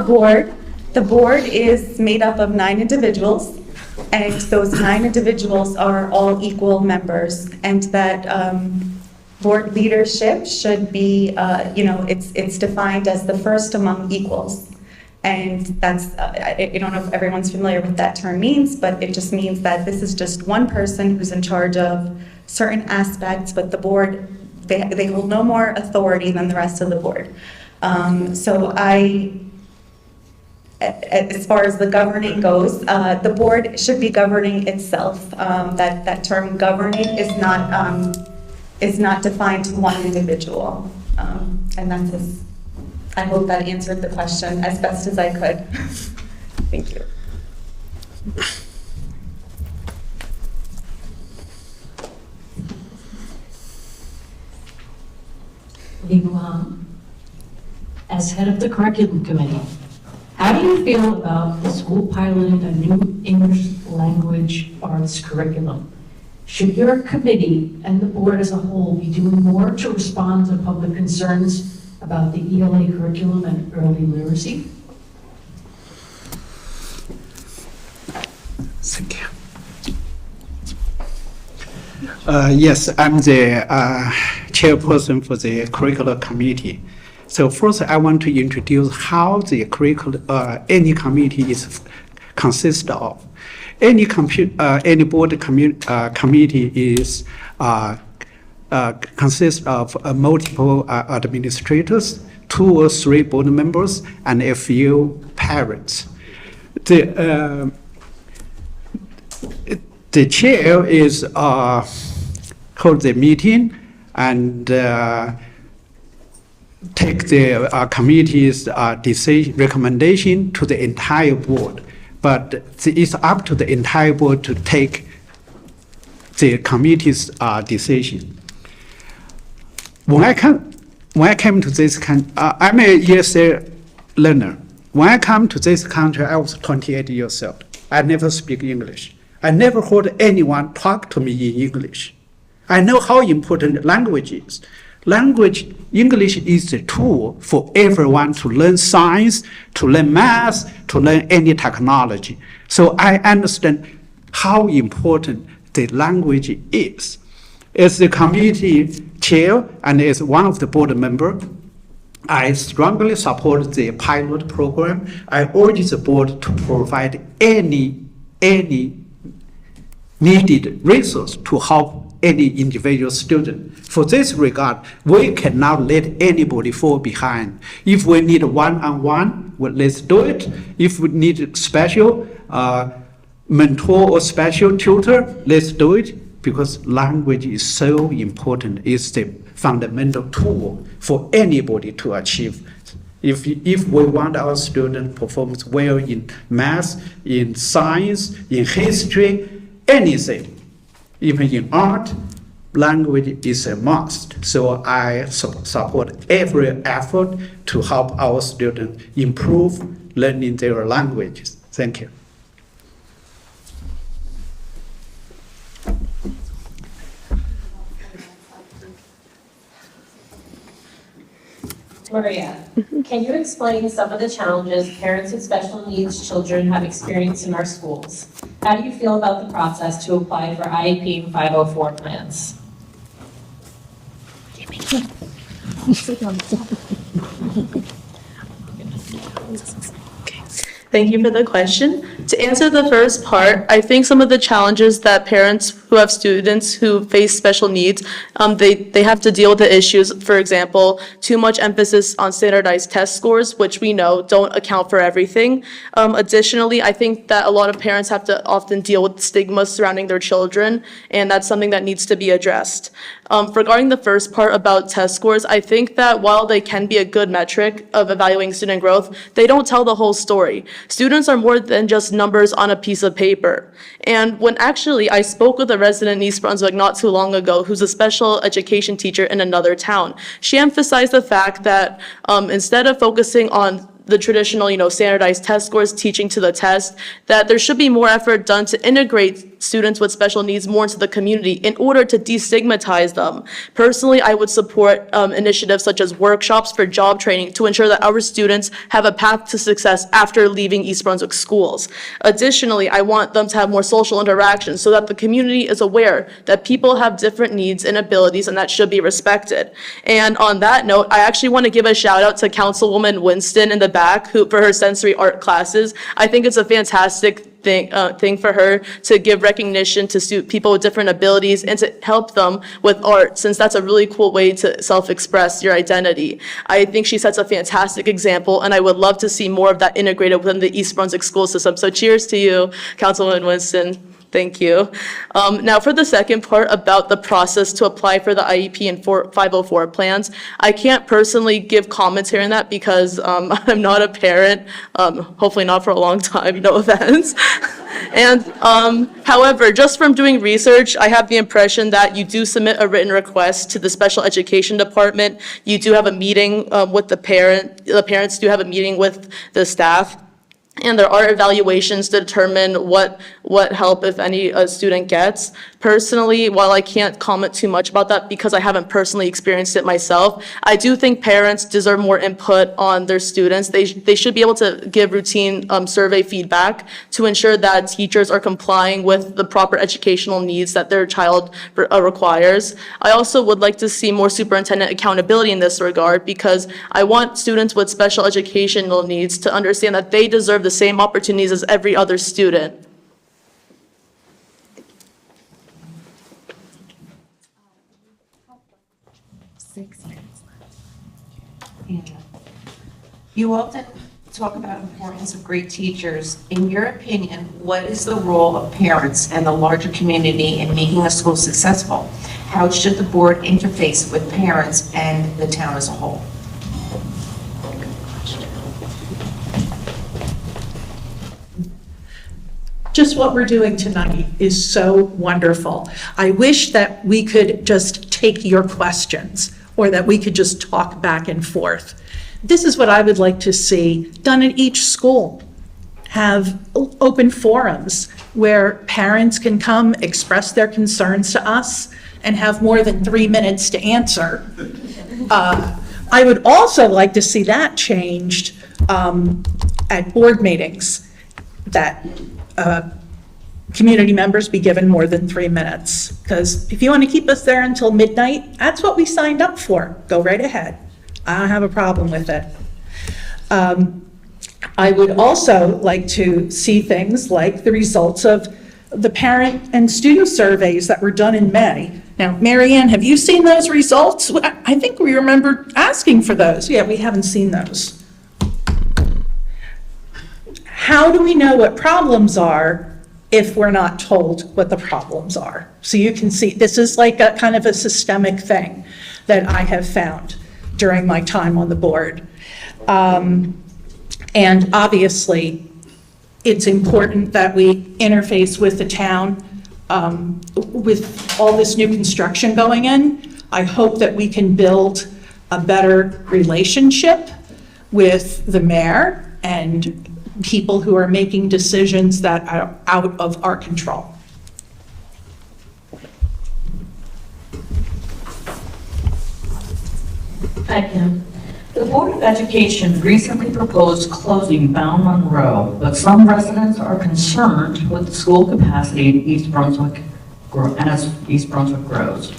Speaker 5: the board is made up of 9 individuals, and those 9 individuals are all equal members, and that board leadership should be, it's defined as the first among equals. And that's, I don't know if everyone's familiar with what that term means, but it just means that this is just one person who's in charge of certain aspects, but the board, they hold no more authority than the rest of the board. So as far as the governing goes, the board should be governing itself. That term governing is not defined to one individual. And that's I hope that answered the question as best as I could. Thank you.
Speaker 11: As head of the curriculum committee, how do you feel about the school piloting a new English language arts curriculum? Should your committee and the board as a whole be doing more to respond to public concerns about the ELA curriculum and early literacy?
Speaker 6: Thank you. Yes, I'm the chairperson for the curriculum committee. So first, I want to introduce how the curriculum, any committee is consist of. Any board committee is consists of multiple administrators, 2 or 3 board members, and a few parents. The chair is hold the meeting and take the committee's decision recommendation to the entire board. But it's up to the entire board to take the committee's decision. When I came to this country, I'm a ESL learner. When I came to this country, I was 28 years old. I never speak English. I never heard anyone talk to me in English. I know how important language is. English is the tool for everyone to learn science, to learn math, to learn any technology. So I understand how important the language is. As the committee chair and as one of the board members, I strongly support the pilot program. I urge the board to provide any needed resource to help any individual student. For this regard, we cannot let anybody fall behind. If we need one-on-one, well, let's do it. If we need special mentor or special tutor, let's do it, because language is so important. It's the fundamental tool for anybody to achieve. If we want our student performs well in math, in science, in history, anything, even in art, language is a must. So I support every effort to help our students improve learning their languages. Thank you.
Speaker 12: Maria, can you explain some of the challenges parents with special needs children have experienced in our schools? How do you feel about the process to apply for IEP and 504 plans?
Speaker 7: Thank you for the question. To answer the first part, I think some of the challenges that parents who have students who face special needs, they have to deal with the issues, for example, too much emphasis on standardized test scores, which we know don't account for everything. Additionally, I think that a lot of parents have to often deal with stigma surrounding their children, and that's something that needs to be addressed. Regarding the first part about test scores, I think that while they can be a good metric of evaluating student growth, they don't tell the whole story. Students are more than just numbers on a piece of paper. And when actually I spoke with a resident in East Brunswick not too long ago who's a special education teacher in another town, she emphasized the fact that instead of focusing on the traditional, standardized test scores, teaching to the test, that there should be more effort done to integrate students with special needs more into the community in order to destigmatize them. Personally, I would support initiatives such as workshops for job training to ensure that our students have a path to success after leaving East Brunswick schools. Additionally, I want them to have more social interactions so that the community is aware that people have different needs and abilities and that should be respected. And on that note, I actually want to give a shout out to Councilwoman Winston in the back for her sensory art classes. I think it's a fantastic thing for her to give recognition to people with different abilities and to help them with art, since that's a really cool way to self-express your identity. I think she sets a fantastic example, and I would love to see more of that integrated within the East Brunswick school system. So cheers to you, Councilwoman Winston. Thank you. Now for the second part about the process to apply for the IEP and 504 plans, I can't personally give commentary on that because I'm not a parent, hopefully not for a long time, no offense. And however, just from doing research, I have the impression that you do submit a written request to the special education department. You do have a meeting with the parents do have a meeting with the staff. And there are evaluations to determine what help, if any, a student gets. Personally, while I can't comment too much about that because I haven't personally experienced it myself, I do think parents deserve more input on their students. They should be able to give routine survey feedback to ensure that teachers are complying with the proper educational needs that their child requires. I also would like to see more superintendent accountability in this regard because I want students with special educational needs to understand that they deserve the same opportunities as every other student.
Speaker 9: You often talk about importance of great teachers. In your opinion, what is the role of parents and the larger community in making a school successful? How should the board interface with parents and the town as a whole?
Speaker 2: Just what we're doing tonight is so wonderful. I wish that we could just take your questions or that we could just talk back and forth. This is what I would like to see done at each school. Have open forums where parents can come express their concerns to us and have more than 3 minutes to answer. I would also like to see that changed at board meetings, that community members be given more than 3 minutes. Because if you want to keep us there until midnight, that's what we signed up for. Go right ahead. I don't have a problem with it. I would also like to see things like the results of the parent and student surveys that were done in May. Now, Mary Ann, have you seen those results? I think we remember asking for those. Yeah, we haven't seen those. How do we know what problems are if we're not told what the problems are? So you can see, this is like a kind of a systemic thing that I have found during my time on the board. And obviously, it's important that we interface with the town with all this new construction going in. I hope that we can build a better relationship with the mayor and people who are making decisions that are out of our control.
Speaker 12: Hi, Kim.
Speaker 10: The Board of Education recently proposed closing Bound Monroe, but some residents are concerned with the school capacity in East Brunswick as East Brunswick grows.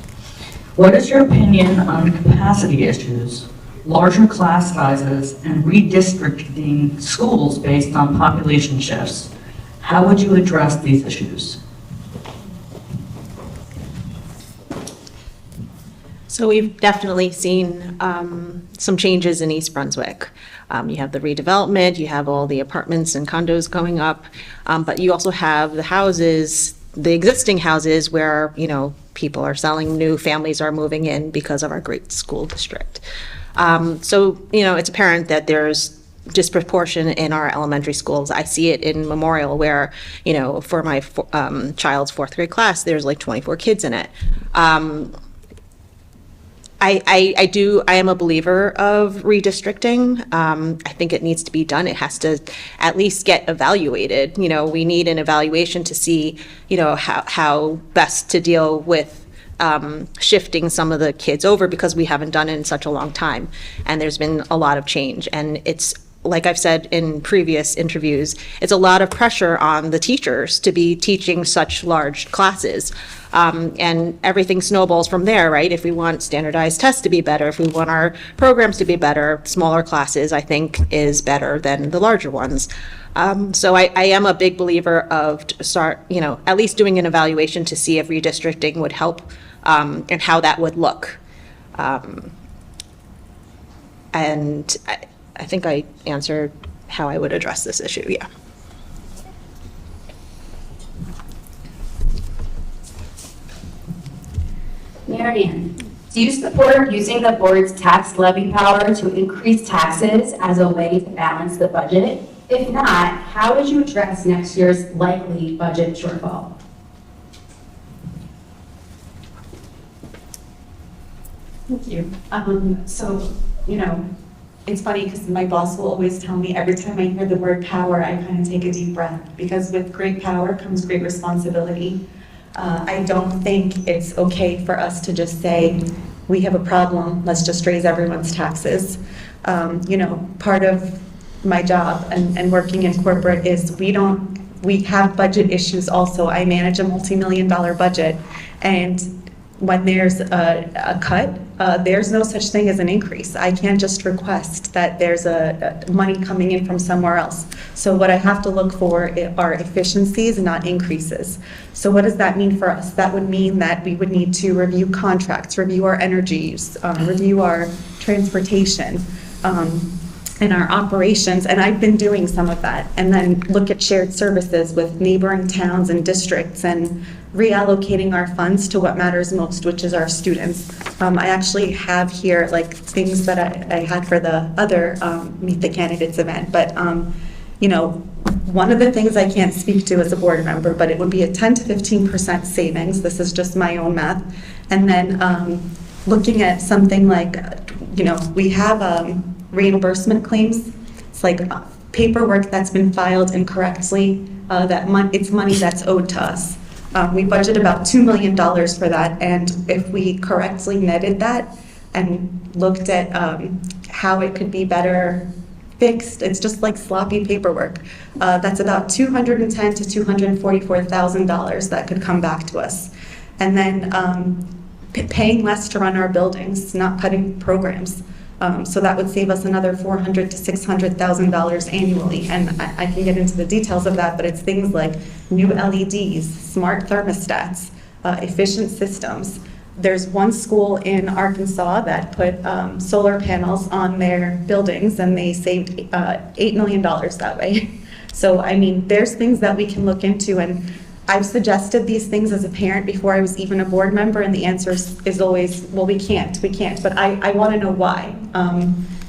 Speaker 10: What is your opinion on capacity issues, larger class sizes, and redistricting schools based on population shifts? How would you address these issues?
Speaker 4: So we've definitely seen some changes in East Brunswick. You have the redevelopment, you have all the apartments and condos going up, but you also have the houses, the existing houses where, you know, people are selling, new families are moving in because of our great school district. So, you know, it's apparent that there's disproportion in our elementary schools. I see it in Memorial where, you know, for my child's fourth grade class, there's like 24 kids in it. I am a believer of redistricting. I think it needs to be done. It has to at least get evaluated. You know, we need an evaluation to see, you know, how best to deal with shifting some of the kids over because we haven't done it in such a long time. And there's been a lot of change. And it's, like I've said in previous interviews, it's a lot of pressure on the teachers to be teaching such large classes. And everything snowballs from there, right? If we want standardized tests to be better, if we want our programs to be better, smaller classes, I think, is better than the larger ones. So I am a big believer of you know, at least doing an evaluation to see if redistricting would help and how that would look. And I think I answered how I would address this issue, yeah.
Speaker 3: Marianne, do you support using the board's tax levy power to increase taxes as a way to balance the budget? If not, how would you address next year's likely budget shortfall?
Speaker 5: Thank you. So, you know, it's funny because my boss will always tell me every time I hear the word power, I kind of take a deep breath because with great power comes great responsibility. I don't think it's okay for us to just say, we have a problem, let's just raise everyone's taxes. You know, part of my job and working in corporate is we have budget issues also. I manage a multi-million-dollar budget, and when there's a cut, there's no such thing as an increase. I can't just request that there's a money coming in from somewhere else. So what I have to look for are efficiencies, not increases. So what does that mean for us? That would mean that we would need to review contracts, review our energy use, review our transportation, and our operations, and I've been doing some of that, and then look at shared services with neighboring towns and districts and reallocating our funds to what matters most, which is our students. I actually have here like things that I had for the other Meet the Candidates event, but you know, one of the things I can't speak to as a board member, but it would be a 10 to 15% savings. This is just my own math. And then looking at something like, you know, we have reimbursement claims. It's like paperwork that's been filed incorrectly, it's money that's owed to us. We budget about $2 million for that, and if we correctly netted that and looked at how it could be better fixed, it's just like sloppy paperwork. That's about $210,000 to $244,000 that could come back to us. And then paying less to run our buildings, not cutting programs. So that would save us another $400,000 to $600,000 annually. And I can get into the details of that, but it's things like new LEDs, smart thermostats, efficient systems. There's one school in Arkansas that put solar panels on their buildings and they saved $8 million that way. So, I mean, there's things that we can look into, and I've suggested these things as a parent before I was even a board member, and the answer is always, well, we can't, but I want to know why.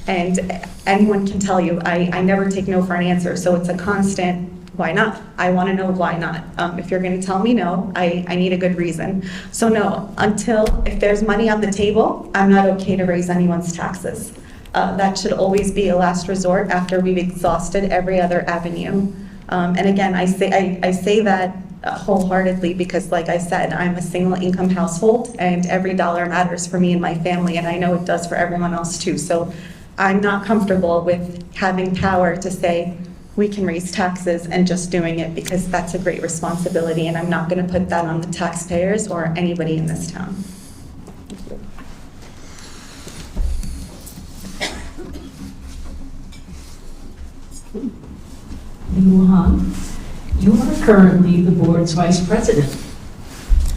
Speaker 5: And anyone can tell you, I never take no for an answer, so it's a constant, why not? I want to know why not. If you're going to tell me no, I need a good reason. So no, if there's money on the table, I'm not okay to raise anyone's taxes. That should always be a last resort after we've exhausted every other avenue. And again, I say that wholeheartedly because, like I said, I'm a single income household and every dollar matters for me and my family, and I know it does for everyone else too. So I'm not comfortable with having power to say, we can raise taxes and just doing it because that's a great responsibility, and I'm not going to put that on the taxpayers or anybody in this town.
Speaker 11: Liu Han, you are currently the board's vice president.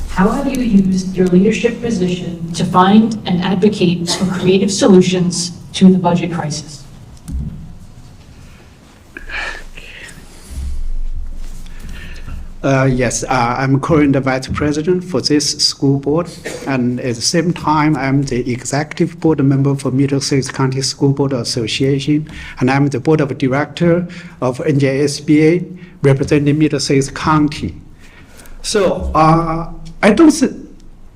Speaker 11: How have you used your leadership position to find and advocate for creative solutions to the budget crisis?
Speaker 6: Yes, I'm current vice president for this school board, and at the same time, I'm the executive board member for Middlesex County School Board Association, and I'm the board of director of NJSBA representing Middlesex County. So I don't think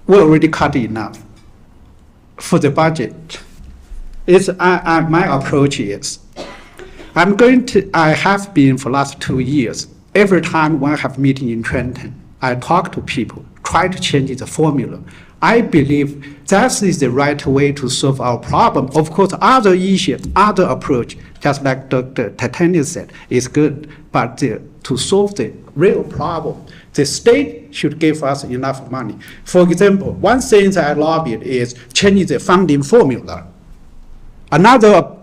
Speaker 6: we already cut enough for the budget. My approach is, I have been for last 2 years. Every time when I have meeting in Trenton, I talk to people, try to change the formula. I believe that is the right way to solve our problem. Of course, other issues, other approach, just like Dr. Titania said, is good. But to solve the real problem, the state should give us enough money. For example, one thing that I lobbied is changing the funding formula. Another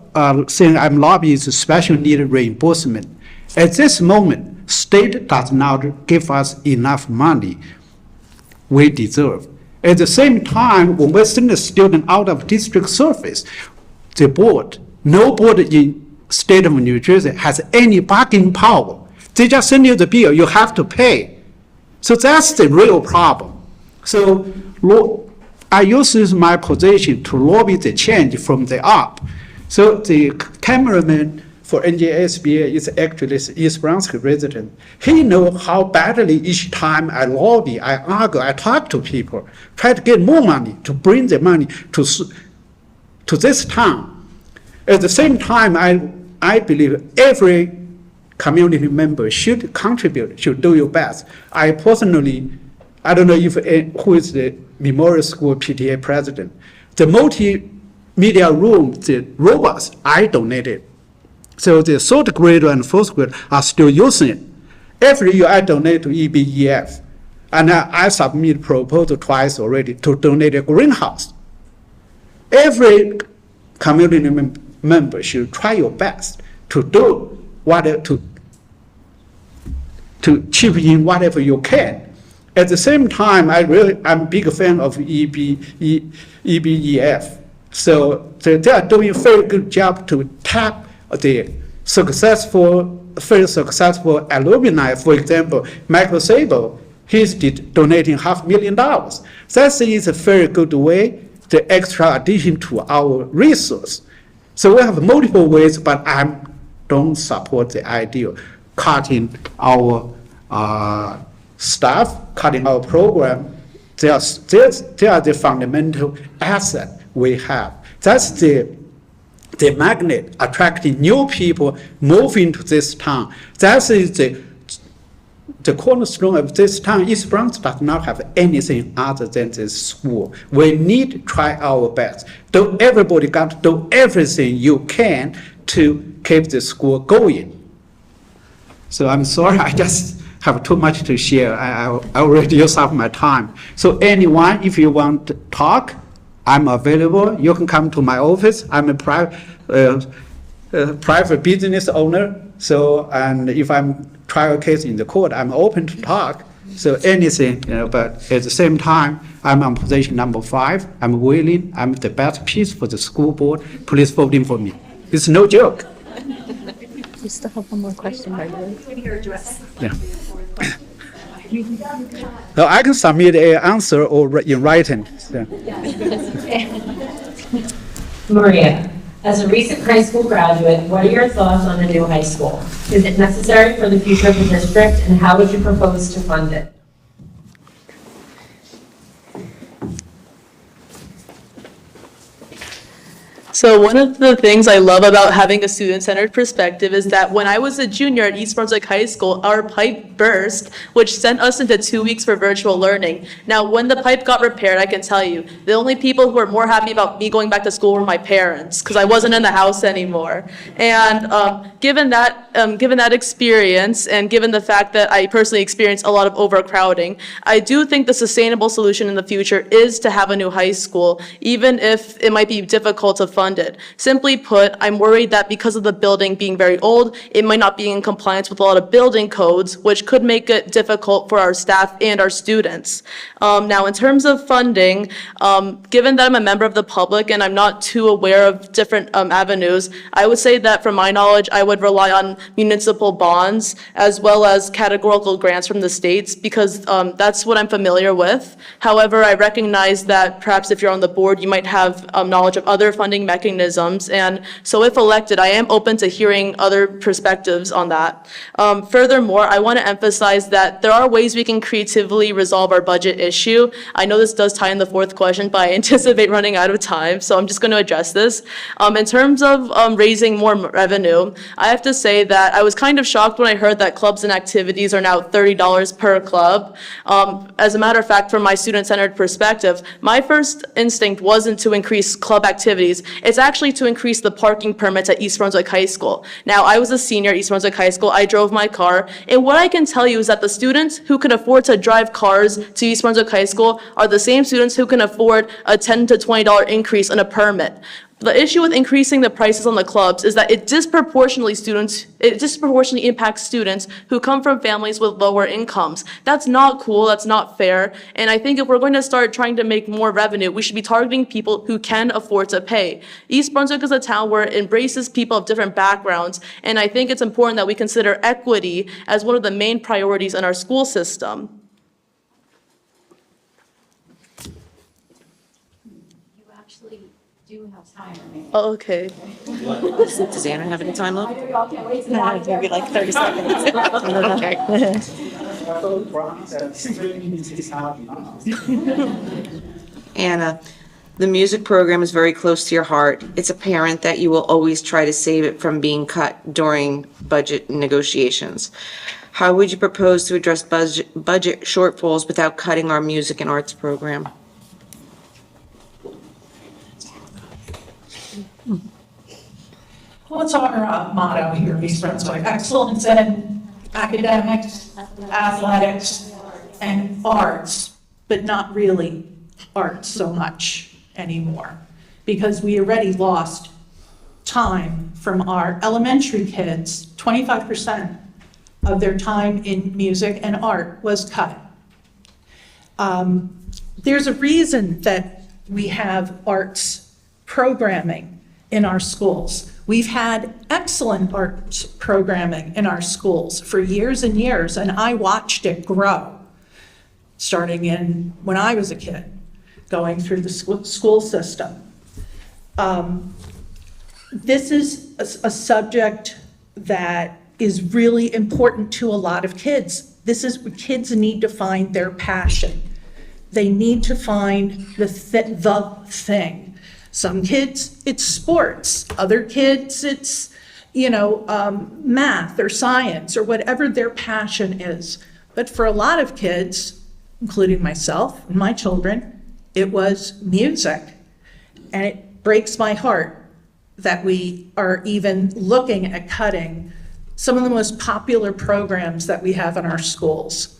Speaker 6: thing I'm lobbying is special need reimbursement. At this moment, state does not give us enough money we deserve. At the same time, when we send a student out of district service, the board, no board in state of New Jersey has any bargaining power. They just send you the bill, you have to pay. So that's the real problem. So I use my position to lobby the change from the up. So the cameraman for NJSBA is actually East Brunswick resident. He knows how badly each time I lobby, I argue, I talk to people, try to get more money, to bring the money to this town. At the same time, I believe every community member should contribute, should do your best. I personally, I don't know if who is the Memorial School PTA president. The multimedia room, the robots, I donated. So the third grader and fourth grader are still using it. Every year I donate to EBEF. And I submit proposal twice already to donate a greenhouse. Every community member should try your best to do to chip in whatever you can. At the same time, I'm a big fan of EBEF. So they are doing a very good job to tap the very successful alumni. For example, Michael Sable, he's donating $500,000. That is a very good way, the extra addition to our resource. So we have multiple ways, but I don't support the idea of cutting our staff, cutting our program. They are the fundamental asset we have. That's the magnet attracting new people moving to this town. That is the cornerstone of this town. East Brunswick does not have anything other than this school. We need to try our best. Everybody got to do everything you can to keep the school going. So I'm sorry, I just have too much to share. I already used up my time. So anyone, if you want to talk, I'm available. You can come to my office. I'm a private business owner. So, and if I'm trial case in the court, I'm open to talk. So anything, but at the same time, I'm on position number 5. I'm willing. I'm the best piece for the school board. Please vote in for me. It's no joke.
Speaker 8: We still have one more question, by the way.
Speaker 6: Yeah. So I can submit an answer or in writing. So.
Speaker 12: Maria, as a recent high school graduate, what are your thoughts on the new high school? Is it necessary for the future of the district, and how would you propose to fund it?
Speaker 7: So one of the things I love about having a student-centered perspective is that when I was a junior at East Brunswick High School, our pipe burst, which sent us into 2 weeks for virtual learning. Now, when the pipe got repaired, I can tell you, the only people who were more happy about me going back to school were my parents, because I wasn't in the house anymore. And given that experience, and given the fact that I personally experienced a lot of overcrowding, I do think the sustainable solution in the future is to have a new high school, even if it might be difficult to fund it. Simply put, I'm worried that because of the building being very old, it might not be in compliance with a lot of building codes, which could make it difficult for our staff and our students. Now, in terms of funding, given that I'm a member of the public and I'm not too aware of different avenues, I would say that from my knowledge, I would rely on municipal bonds as well as categorical grants from the states, because that's what I'm familiar with. However, I recognize that perhaps if you're on the board, you might have knowledge of other funding mechanisms. And so if elected, I am open to hearing other perspectives on that. Furthermore, I want to emphasize that there are ways we can creatively resolve our budget issue. I know this does tie in the fourth question, but I anticipate running out of time, so I'm just going to address this. In terms of raising more revenue, I have to say that I was kind of shocked when I heard that clubs and activities are now $30 per club. As a matter of fact, from my student-centered perspective, my first instinct wasn't to increase club activities. It's actually to increase the parking permits at East Brunswick High School. Now, I was a senior at East Brunswick High School. I drove my car, and what I can tell you is that the students who can afford to drive cars to East Brunswick High School are the same students who can afford a $10 to $20 increase in a permit. The issue with increasing the prices on the clubs is that it disproportionately impacts students who come from families with lower incomes. That's not cool, that's not fair, and I think if we're going to start trying to make more revenue, we should be targeting people who can afford to pay. East Brunswick is a town where it embraces people of different backgrounds, and I think it's important that we consider equity as one of the main priorities in our school system.
Speaker 3: Do have time remaining.
Speaker 7: Oh, okay.
Speaker 9: Does Anna have any time left?
Speaker 5: Maybe like 30 seconds.
Speaker 9: Anna, the music program is very close to your heart. It's apparent that you will always try to save it from being cut during budget negotiations. How would you propose to address budget shortfalls without cutting our music and arts program?
Speaker 2: What's our motto here at East Brunswick? Excellence in academics, athletics, and arts, but not really arts so much anymore, because we already lost time from our elementary kids. 25% of their time in music and art was cut. There's a reason that we have arts programming in our schools. We've had excellent arts programming in our schools for years and years, and I watched it grow, starting in when I was a kid, going through the school system. This is a subject that is really important to a lot of kids. This is where kids need to find their passion. They need to find the thing. Some kids, it's sports. Other kids, it's, math or science or whatever their passion is. But for a lot of kids, including myself and my children, it was music. And it breaks my heart that we are even looking at cutting some of the most popular programs that we have in our schools.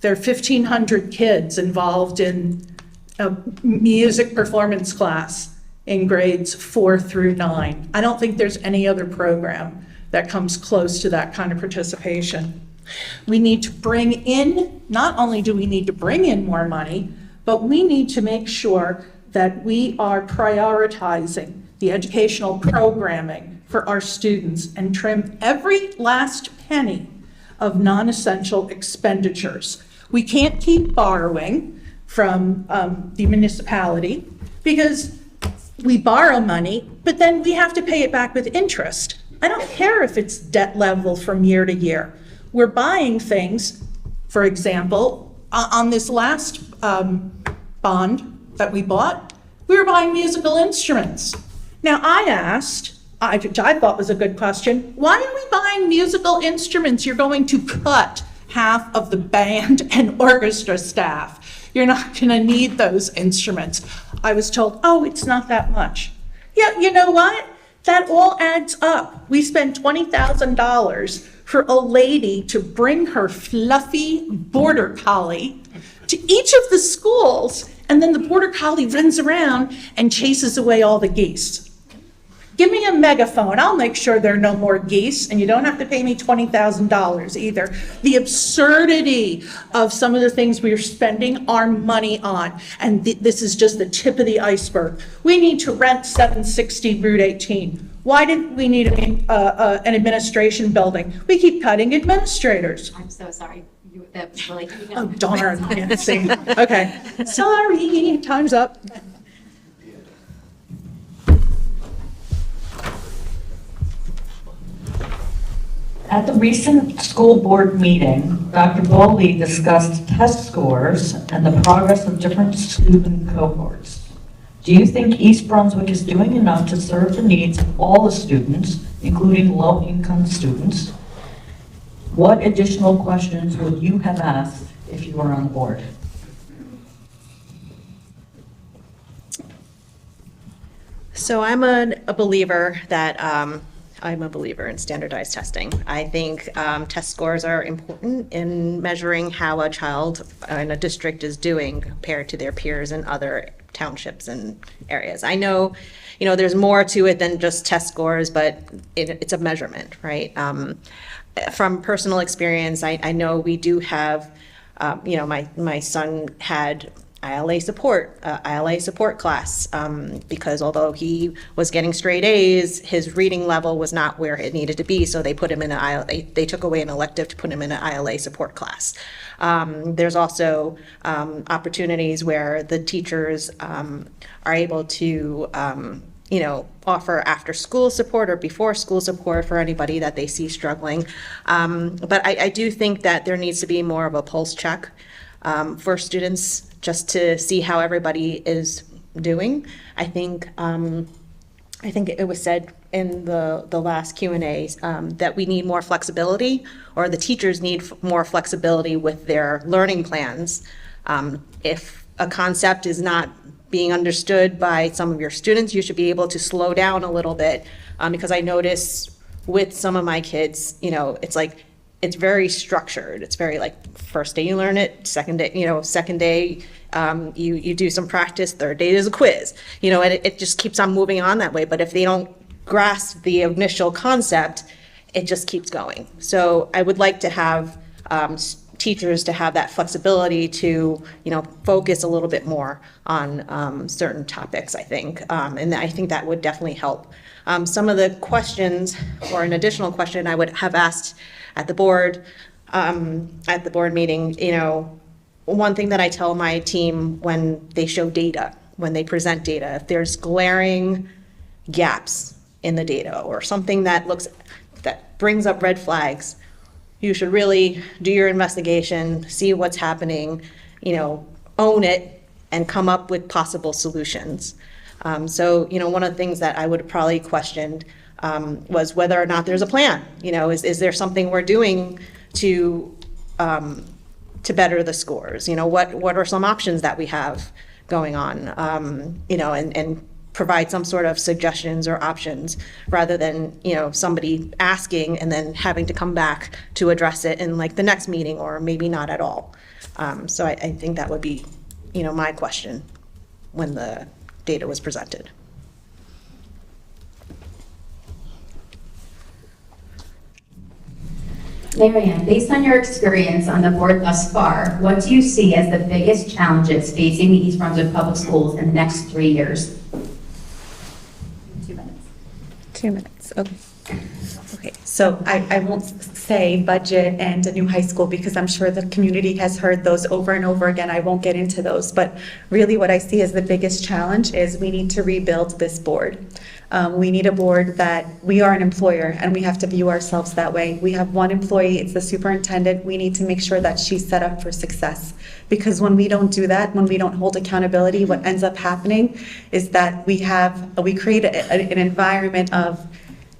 Speaker 2: There are 1,500 kids involved in a music performance class in grades 4 through 9. I don't think there's any other program that comes close to that kind of participation. We need to bring in, not only do we need to bring in more money, but we need to make sure that we are prioritizing the educational programming for our students and trim every last penny of non-essential expenditures. We can't keep borrowing from the municipality, because we borrow money, but then we have to pay it back with interest. I don't care if it's debt level from year to year. We're buying things, for example, on this last bond that we bought, we were buying musical instruments. Now, I asked, which I thought was a good question, why are we buying musical instruments? You're going to cut half of the band and orchestra staff. You're not going to need those instruments. I was told, oh, it's not that much. Yeah, you know what? That all adds up. We spent $20,000 for a lady to bring her fluffy border collie to each of the schools, and then the border collie runs around and chases away all the geese. Give me a megaphone, I'll make sure there are no more geese, and you don't have to pay me $20,000 either. The absurdity of some of the things we are spending our money on, and this is just the tip of the iceberg. We need to rent 760 Route 18. Why didn't we need an administration building? We keep cutting administrators.
Speaker 3: I'm so sorry. That was really,
Speaker 2: Oh, darn, Nancy. Okay, sorry, time's up.
Speaker 10: At the recent school board meeting, Dr. Bowley discussed test scores and the progress of different student cohorts. Do you think East Brunswick is doing enough to serve the needs of all the students, including low-income students? What additional questions would you have asked if you were on the board?
Speaker 4: So I'm a believer that I'm a believer in standardized testing. I think test scores are important in measuring how a child in a district is doing compared to their peers in other townships and areas. I know, there's more to it than just test scores, but it's a measurement, right? From personal experience, I know we do have, my son had ILA support class, because although he was getting straight A's, his reading level was not where it needed to be, so they put him in they took away an elective to put him in an ILA support class. There's also opportunities where the teachers are able to offer after-school support or before-school support for anybody that they see struggling. But I do think that there needs to be more of a pulse check for students, just to see how everybody is doing. I think it was said in the last Q&A that we need more flexibility, or the teachers need more flexibility with their learning plans. If a concept is not being understood by some of your students, you should be able to slow down a little bit, because I notice with some of my kids, it's very structured. It's very first day you learn it, second day you do some practice, third day there's a quiz, and it just keeps on moving on that way. But if they don't grasp the initial concept, it just keeps going. So I would like to have teachers to have that flexibility to, focus a little bit more on certain topics, I think. And I think that would definitely help. Some of the questions, or an additional question I would have asked at the board meeting, one thing that I tell my team when they show data, when they present data, if there's glaring gaps in the data or something that brings up red flags, you should really do your investigation, see what's happening, own it, and come up with possible solutions. So, one of the things that I would probably questioned was whether or not there's a plan. Is there something we're doing to better the scores? What are some options that we have going on? And provide some sort of suggestions or options, rather than somebody asking and then having to come back to address it in the next meeting, or maybe not at all. So I think that would be my question when the data was presented.
Speaker 3: Marianne, based on your experience on the board thus far, what do you see as the biggest challenges facing the East Brunswick Public Schools in the next 3 years? 2 minutes.
Speaker 5: 2 minutes, okay. Okay, so I won't say budget and a new high school, because I'm sure the community has heard those over and over again. I won't get into those, but really what I see as the biggest challenge is we need to rebuild this board. We need a board that we are an employer and we have to view ourselves that way. We have one employee, it's the superintendent. We need to make sure that she's set up for success. Because when we don't do that, when we don't hold accountability, what ends up happening is that we create an environment of,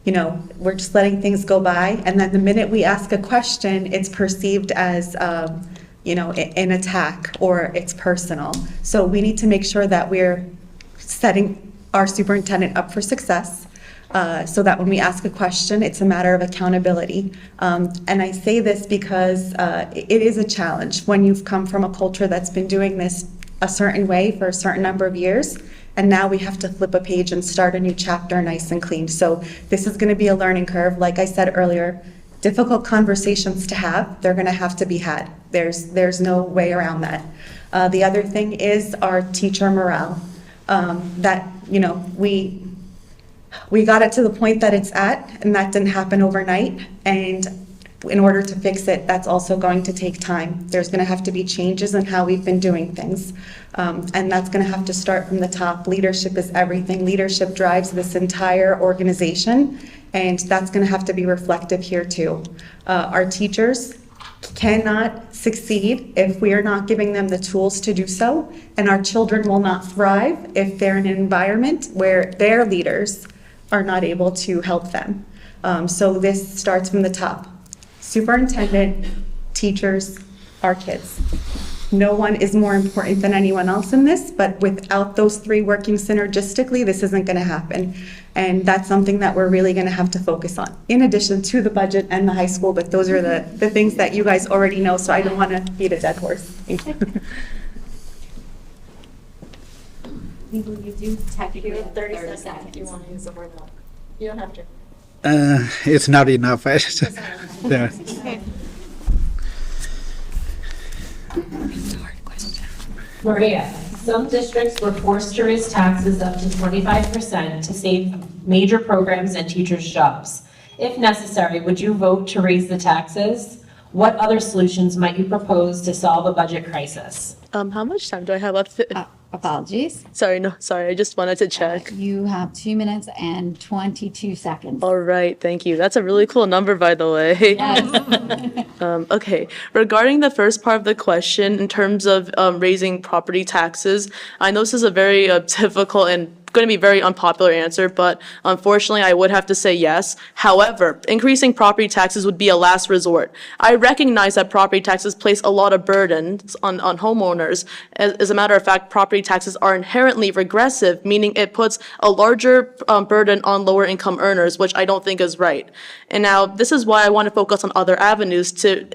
Speaker 5: we're just letting things go by. And then the minute we ask a question, it's perceived as, an attack or it's personal. So we need to make sure that we're setting our superintendent up for success, so that when we ask a question, it's a matter of accountability. And I say this because it is a challenge when you've come from a culture that's been doing this a certain way for a certain number of years, and now we have to flip a page and start a new chapter nice and clean. So this is going to be a learning curve. Like I said earlier, difficult conversations to have, they're going to have to be had. There's no way around that. The other thing is our teacher morale. That we got it to the point that it's at, and that didn't happen overnight. And in order to fix it, that's also going to take time. There's going to have to be changes in how we've been doing things. And that's going to have to start from the top. Leadership is everything. Leadership drives this entire organization, and that's going to have to be reflective here too. Our teachers cannot succeed if we are not giving them the tools to do so, and our children will not thrive if they're in an environment where their leaders are not able to help them. So this starts from the top. Superintendent, teachers, our kids. No one is more important than anyone else in this, but without those three working synergistically, this isn't going to happen. And that's something that we're really going to have to focus on, in addition to the budget and the high school, but those are the things that you guys already know, so I don't want to beat a dead horse. Thank you.
Speaker 3: You do technically have 30 seconds.
Speaker 7: If you want to use the word up. You don't have to.
Speaker 6: It's not enough. Yeah.
Speaker 12: Maria, some districts were forced to raise taxes up to 25% to save major programs and teachers' jobs. If necessary, would you vote to raise the taxes? What other solutions might you propose to solve a budget crisis?
Speaker 7: How much time do I have left?
Speaker 8: Apologies.
Speaker 7: Sorry, I just wanted to check.
Speaker 8: You have 2 minutes and 22 seconds.
Speaker 7: All right, thank you. That's a really cool number, by the way.
Speaker 8: Yes.
Speaker 7: Okay, regarding the first part of the question, in terms of raising property taxes, I know this is a very difficult and going to be a very unpopular answer, but unfortunately, I would have to say yes. However, increasing property taxes would be a last resort. I recognize that property taxes place a lot of burdens on homeowners. As a matter of fact, property taxes are inherently regressive, meaning it puts a larger burden on lower income earners, which I don't think is right. And now, this is why I want to focus on other avenues to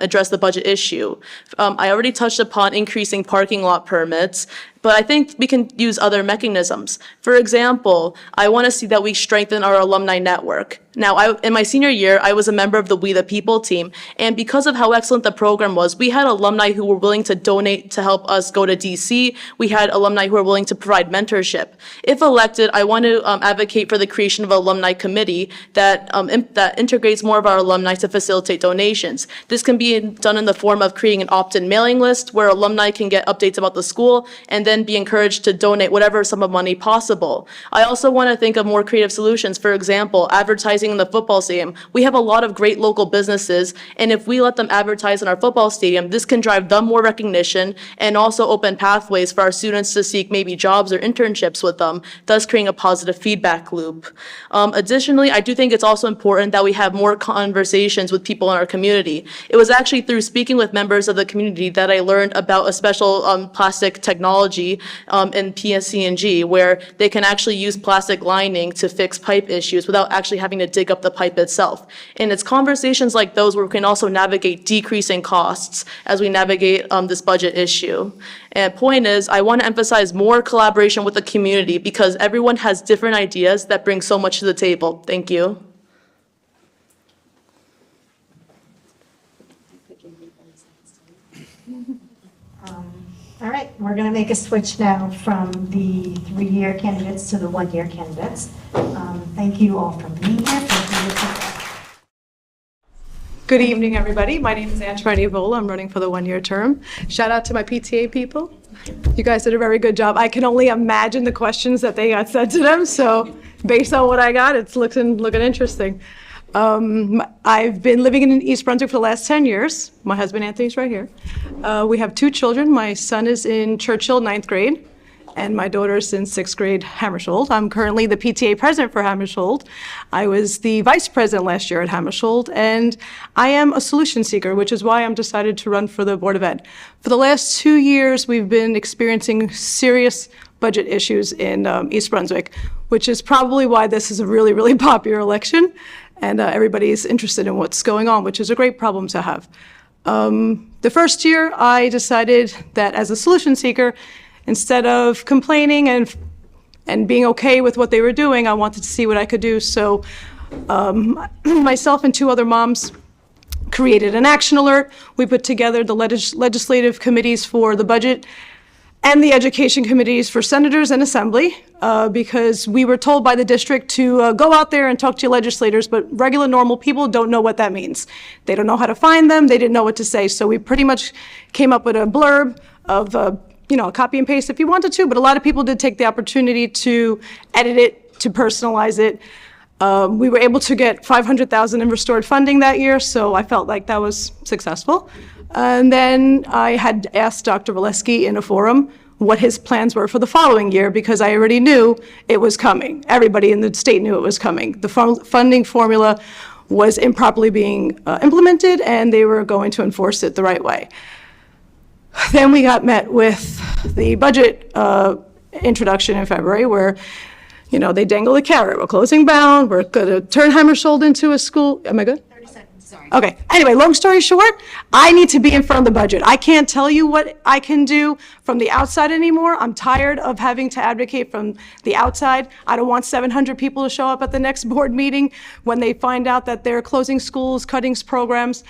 Speaker 7: address the budget issue. I already touched upon increasing parking lot permits, but I think we can use other mechanisms. For example, I want to see that we strengthen our alumni network. Now, in my senior year, I was a member of the We the People team, and because of how excellent the program was, we had alumni who were willing to donate to help us go to DC. We had alumni who were willing to provide mentorship. If elected, I want to advocate for the creation of an alumni committee that integrates more of our alumni to facilitate donations. This can be done in the form of creating an opt-in mailing list where alumni can get updates about the school and then be encouraged to donate whatever sum of money possible. I also want to think of more creative solutions. For example, advertising in the football stadium. We have a lot of great local businesses, and if we let them advertise in our football stadium, this can drive them more recognition and also open pathways for our students to seek maybe jobs or internships with them, thus creating a positive feedback loop. Additionally, I do think it's also important that we have more conversations with people in our community. It was actually through speaking with members of the community that I learned about a special plastic technology in PSC&G where they can actually use plastic lining to fix pipe issues without actually having to dig up the pipe itself. And it's conversations like those where we can also navigate decreasing costs as we navigate this budget issue. And point is, I want to emphasize more collaboration with the community because everyone has different ideas that bring so much to the table. Thank you.
Speaker 1: All right, we're going to make a switch now from the 3-year candidates to the 1-year candidates. Thank you all for being here.
Speaker 13: Good evening, everybody. My name is Antonia Vola. I'm running for the 1-year term. Shout out to my PTA people. You guys did a very good job. I can only imagine the questions that they got said to them, so based on what I got, it's looking interesting. I've been living in East Brunswick for the last 10 years. My husband Anthony's right here. We have 2 children. My son is in Churchill, 9th grade, and my daughter's in 6th grade, Hammersholt. I'm currently the PTA president for Hammersholt. I was the vice president last year at Hammersholt, and I am a solution seeker, which is why I'm decided to run for the Board of Ed. For the last 2 years, we've been experiencing serious budget issues in East Brunswick, which is probably why this is a really, really popular election, and everybody's interested in what's going on, which is a great problem to have. The first year, I decided that as a solution seeker, instead of complaining and being okay with what they were doing, I wanted to see what I could do. So myself and 2 other moms created an action alert. We put together the legislative committees for the budget and the education committees for senators and assembly, because we were told by the district to go out there and talk to your legislators, but regular normal people don't know what that means. They don't know how to find them. They didn't know what to say. So we pretty much came up with a blurb of copy and paste if you wanted to, but a lot of people did take the opportunity to edit it, to personalize it. We were able to get $500,000 in restored funding that year, so I felt like that was successful. And then I had asked Dr. Valesky in a forum what his plans were for the following year, because I already knew it was coming. Everybody in the state knew it was coming. The funding formula was improperly being implemented, and they were going to enforce it the right way. Then we got met with the budget introduction in February, where they dangle the carrot. We're closing bound. We're going to turn Hammersholt into a school. Am I good?
Speaker 1: 30 seconds, sorry.
Speaker 13: Okay. Anyway, long story short, I need to be in front of the budget. I can't tell you what I can do from the outside anymore. I'm tired of having to advocate from the outside. I don't want 700 people to show up at the next board meeting when they find out that they're closing schools, cutting programs.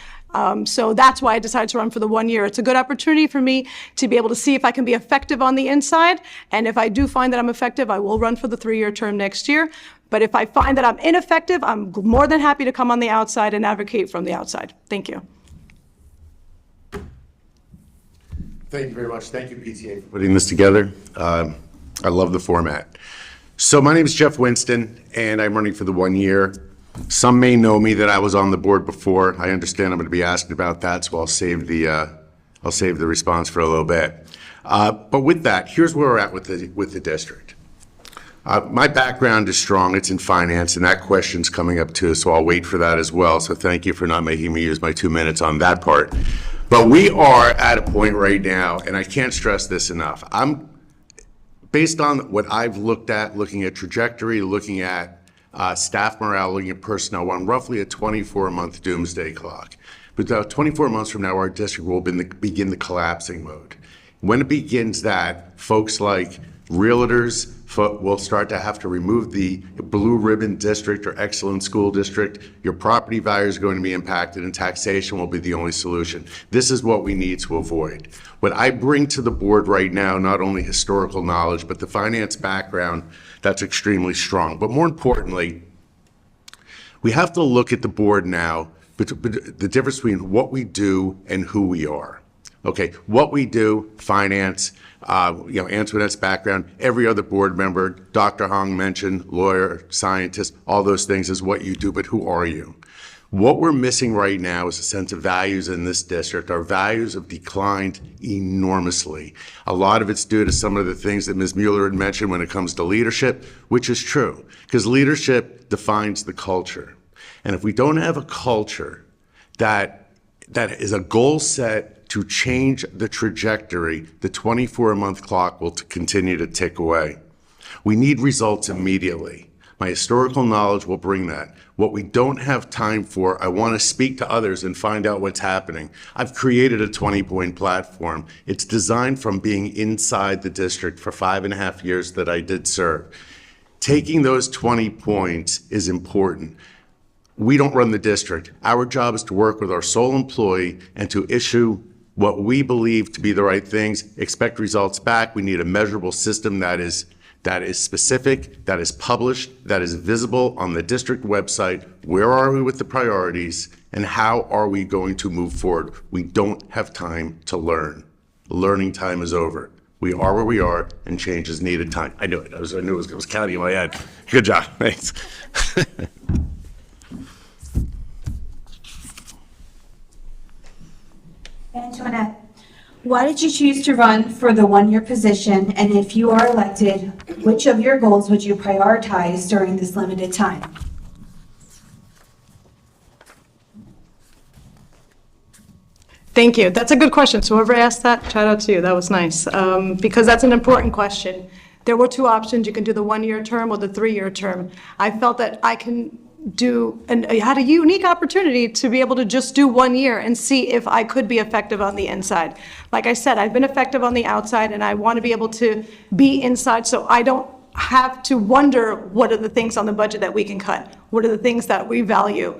Speaker 13: So that's why I decided to run for the 1 year. It's a good opportunity for me to be able to see if I can be effective on the inside. And if I do find that I'm effective, I will run for the 3-year term next year. But if I find that I'm ineffective, I'm more than happy to come on the outside and advocate from the outside. Thank you.
Speaker 14: Thank you very much. Thank you, PTA, for putting this together. I love the format. So my name is Jeff Winston, and I'm running for the 1 year. Some may know me that I was on the board before. I understand I'm going to be asked about that, so I'll save the response for a little bit. But with that, here's where we're at with the district. My background is strong. It's in finance, and that question's coming up too, so I'll wait for that as well. So thank you for not making me use my 2 minutes on that part. But we are at a point right now, and I can't stress this enough. Based on what I've looked at, looking at trajectory, looking at staff morale, looking at personnel, we're on roughly a 24-month doomsday clock. But 24 months from now, our district will begin the collapsing mode. When it begins that, folks like realtors will start to have to remove the blue ribbon district or excellent school district. Your property value is going to be impacted, and taxation will be the only solution. This is what we need to avoid. What I bring to the board right now, not only historical knowledge, but the finance background that's extremely strong. But more importantly, we have to look at the board now, but the difference between what we do and who we are. Okay, what we do, finance, Antoinette's background, every other board member, Dr. Hong mentioned, lawyer, scientist, all those things is what you do, but who are you? What we're missing right now is a sense of values in this district. Our values have declined enormously. A lot of it's due to some of the things that Ms. Mueller had mentioned when it comes to leadership, which is true, because leadership defines the culture. And if we don't have a culture that is a goal set to change the trajectory, the 24-month clock will continue to tick away. We need results immediately. My historical knowledge will bring that. What we don't have time for, I want to speak to others and find out what's happening. I've created a 20-point platform. It's designed from being inside the district for 5.5 years that I did serve. Taking those 20 points is important. We don't run the district. Our job is to work with our sole employee and to issue what we believe to be the right things, expect results back. We need a measurable system that is specific, that is published, that is visible on the district website. Where are we with the priorities, and how are we going to move forward? We don't have time to learn. Learning time is over. We are where we are, and change is needed. Time. I knew it. I knew it was counting in my head. Good job. Thanks.
Speaker 1: Antoinette, why did you choose to run for the one-year position? And if you are elected, which of your goals would you prioritize during this limited time?
Speaker 13: Thank you. That's a good question. So whoever asked that, shout out to you. That was nice. Because that's an important question. There were two options. You can do the one-year term or the three-year term. I felt that I can do, and I had a unique opportunity to be able to just do 1 year and see if I could be effective on the inside. Like I said, I've been effective on the outside, and I want to be able to be inside so I don't have to wonder what are the things on the budget that we can cut? What are the things that we value?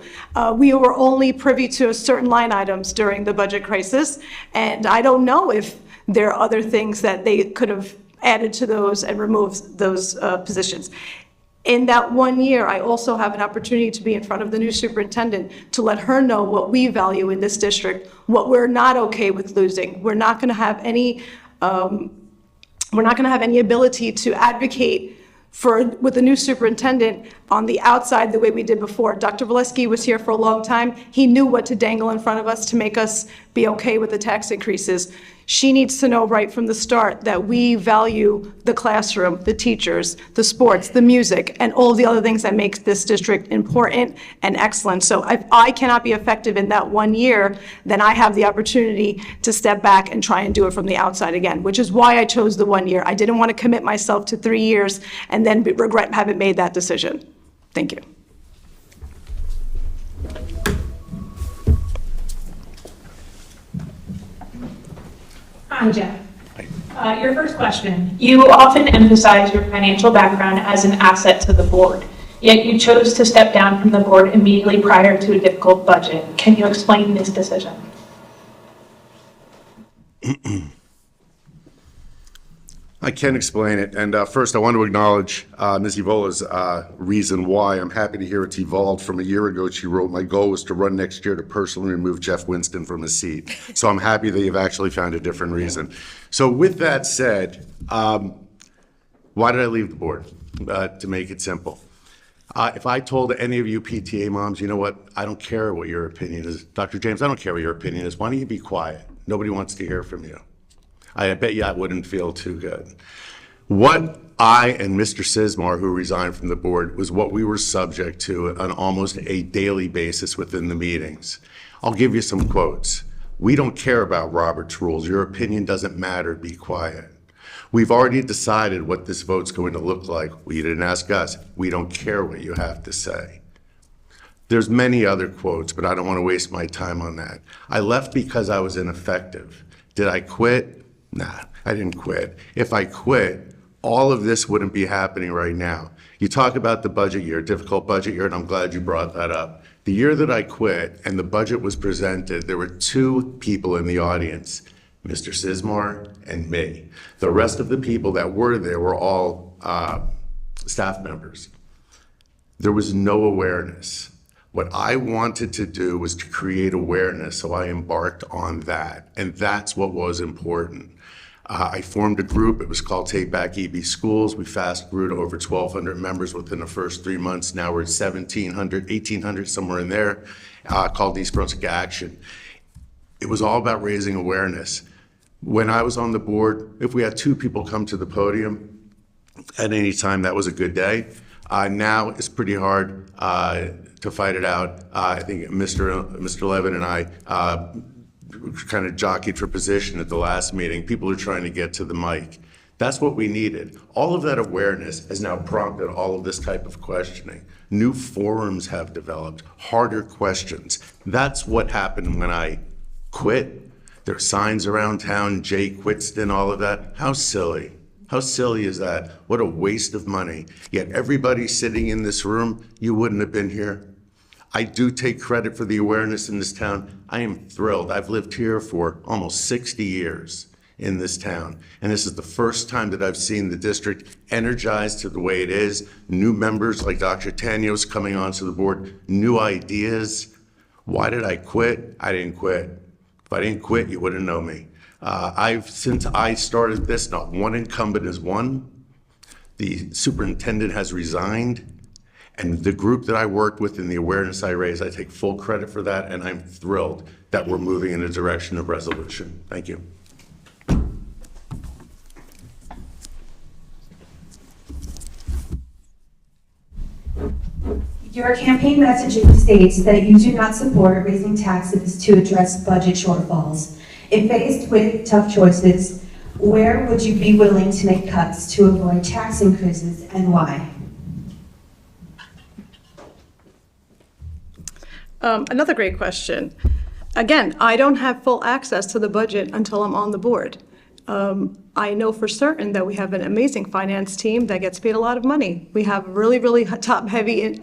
Speaker 13: We were only privy to certain line items during the budget crisis, and I don't know if there are other things that they could have added to those and removed those positions. In that 1 year, I also have an opportunity to be in front of the new superintendent to let her know what we value in this district, what we're not okay with losing. We're not going to have any ability to advocate with the new superintendent on the outside the way we did before. Dr. Valesky was here for a long time. He knew what to dangle in front of us to make us be okay with the tax increases. She needs to know right from the start that we value the classroom, the teachers, the sports, the music, and all the other things that make this district important and excellent. So if I cannot be effective in that 1 year, then I have the opportunity to step back and try and do it from the outside again, which is why I chose the 1 year. I didn't want to commit myself to 3 years and then regret having made that decision. Thank you.
Speaker 15: Hi, Jeff. Your first question. You often emphasize your financial background as an asset to the board, yet you chose to step down from the board immediately prior to a difficult budget. Can you explain this decision?
Speaker 14: I can explain it. And first, I want to acknowledge Ms. Evola's reason why. I'm happy to hear it's evolved from a year ago. She wrote, "My goal was to run next year to personally remove Jeff Winston from his seat." So I'm happy that you've actually found a different reason. So with that said, why did I leave the board? To make it simple. If I told any of you PTA moms, you know what, I don't care what your opinion is. Dr. James, I don't care what your opinion is. Why don't you be quiet? Nobody wants to hear from you. I bet you I wouldn't feel too good. What I and Mr. Sismar, who resigned from the board, was what we were subject to on almost a daily basis within the meetings. I'll give you some quotes. "We don't care about Robert's rules. Your opinion doesn't matter. Be quiet. We've already decided what this vote's going to look like. Well, you didn't ask us. We don't care what you have to say." There's many other quotes, but I don't want to waste my time on that. I left because I was ineffective. Did I quit? Nah, I didn't quit. If I quit, all of this wouldn't be happening right now. You talk about the budget year, difficult budget year, and I'm glad you brought that up. The year that I quit and the budget was presented, there were two people in the audience, Mr. Sismar and me. The rest of the people that were there were all staff members. There was no awareness. What I wanted to do was to create awareness, so I embarked on that, and that's what was important. I formed a group. It was called Take Back EB Schools. We fast grew to over 1,200 members within the first 3 months. Now we're at 1,700, 1,800, somewhere in there, called East Brunswick Action. It was all about raising awareness. When I was on the board, if we had 2 people come to the podium at any time, that was a good day. Now it's pretty hard to fight it out. I think Mr. Levin and I kind of jockeyed for position at the last meeting. People are trying to get to the mic. That's what we needed. All of that awareness has now prompted all of this type of questioning. New forums have developed, harder questions. That's what happened when I quit. There are signs around town, Jay Quitston, all of that. How silly. How silly is that? What a waste of money. Yet everybody sitting in this room, you wouldn't have been here. I do take credit for the awareness in this town. I am thrilled. I've lived here for almost 60 years in this town. And this is the first time that I've seen the district energized to the way it is. New members like Dr. Tanios coming onto the board, new ideas. Why did I quit? I didn't quit. If I didn't quit, you wouldn't know me. Since I started this, not one incumbent has won. The superintendent has resigned. And the group that I worked with and the awareness I raised, I take full credit for that, and I'm thrilled that we're moving in a direction of resolution. Thank you.
Speaker 16: Your campaign messaging states that you do not support raising taxes to address budget shortfalls. If faced with tough choices, where would you be willing to make cuts to avoid tax increases and why?
Speaker 13: Another great question. Again, I don't have full access to the budget until I'm on the board. I know for certain that we have an amazing finance team that gets paid a lot of money. We have really, really top-heavy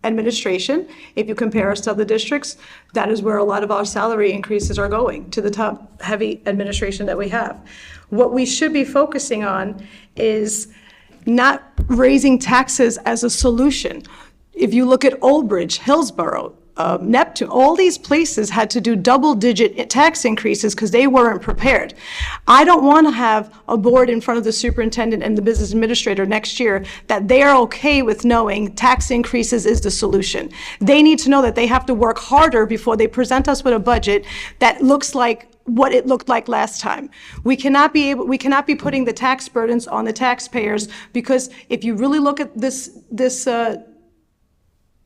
Speaker 13: administration. If you compare us to other districts, that is where a lot of our salary increases are going, to the top-heavy administration that we have. What we should be focusing on is not raising taxes as a solution. If you look at Old Bridge, Hillsborough, Neptune, all these places had to do double-digit tax increases because they weren't prepared. I don't want to have a board in front of the superintendent and the business administrator next year that they are okay with knowing tax increases is the solution. They need to know that they have to work harder before they present us with a budget that looks like what it looked like last time. We cannot be putting the tax burdens on the taxpayers, because if you really look at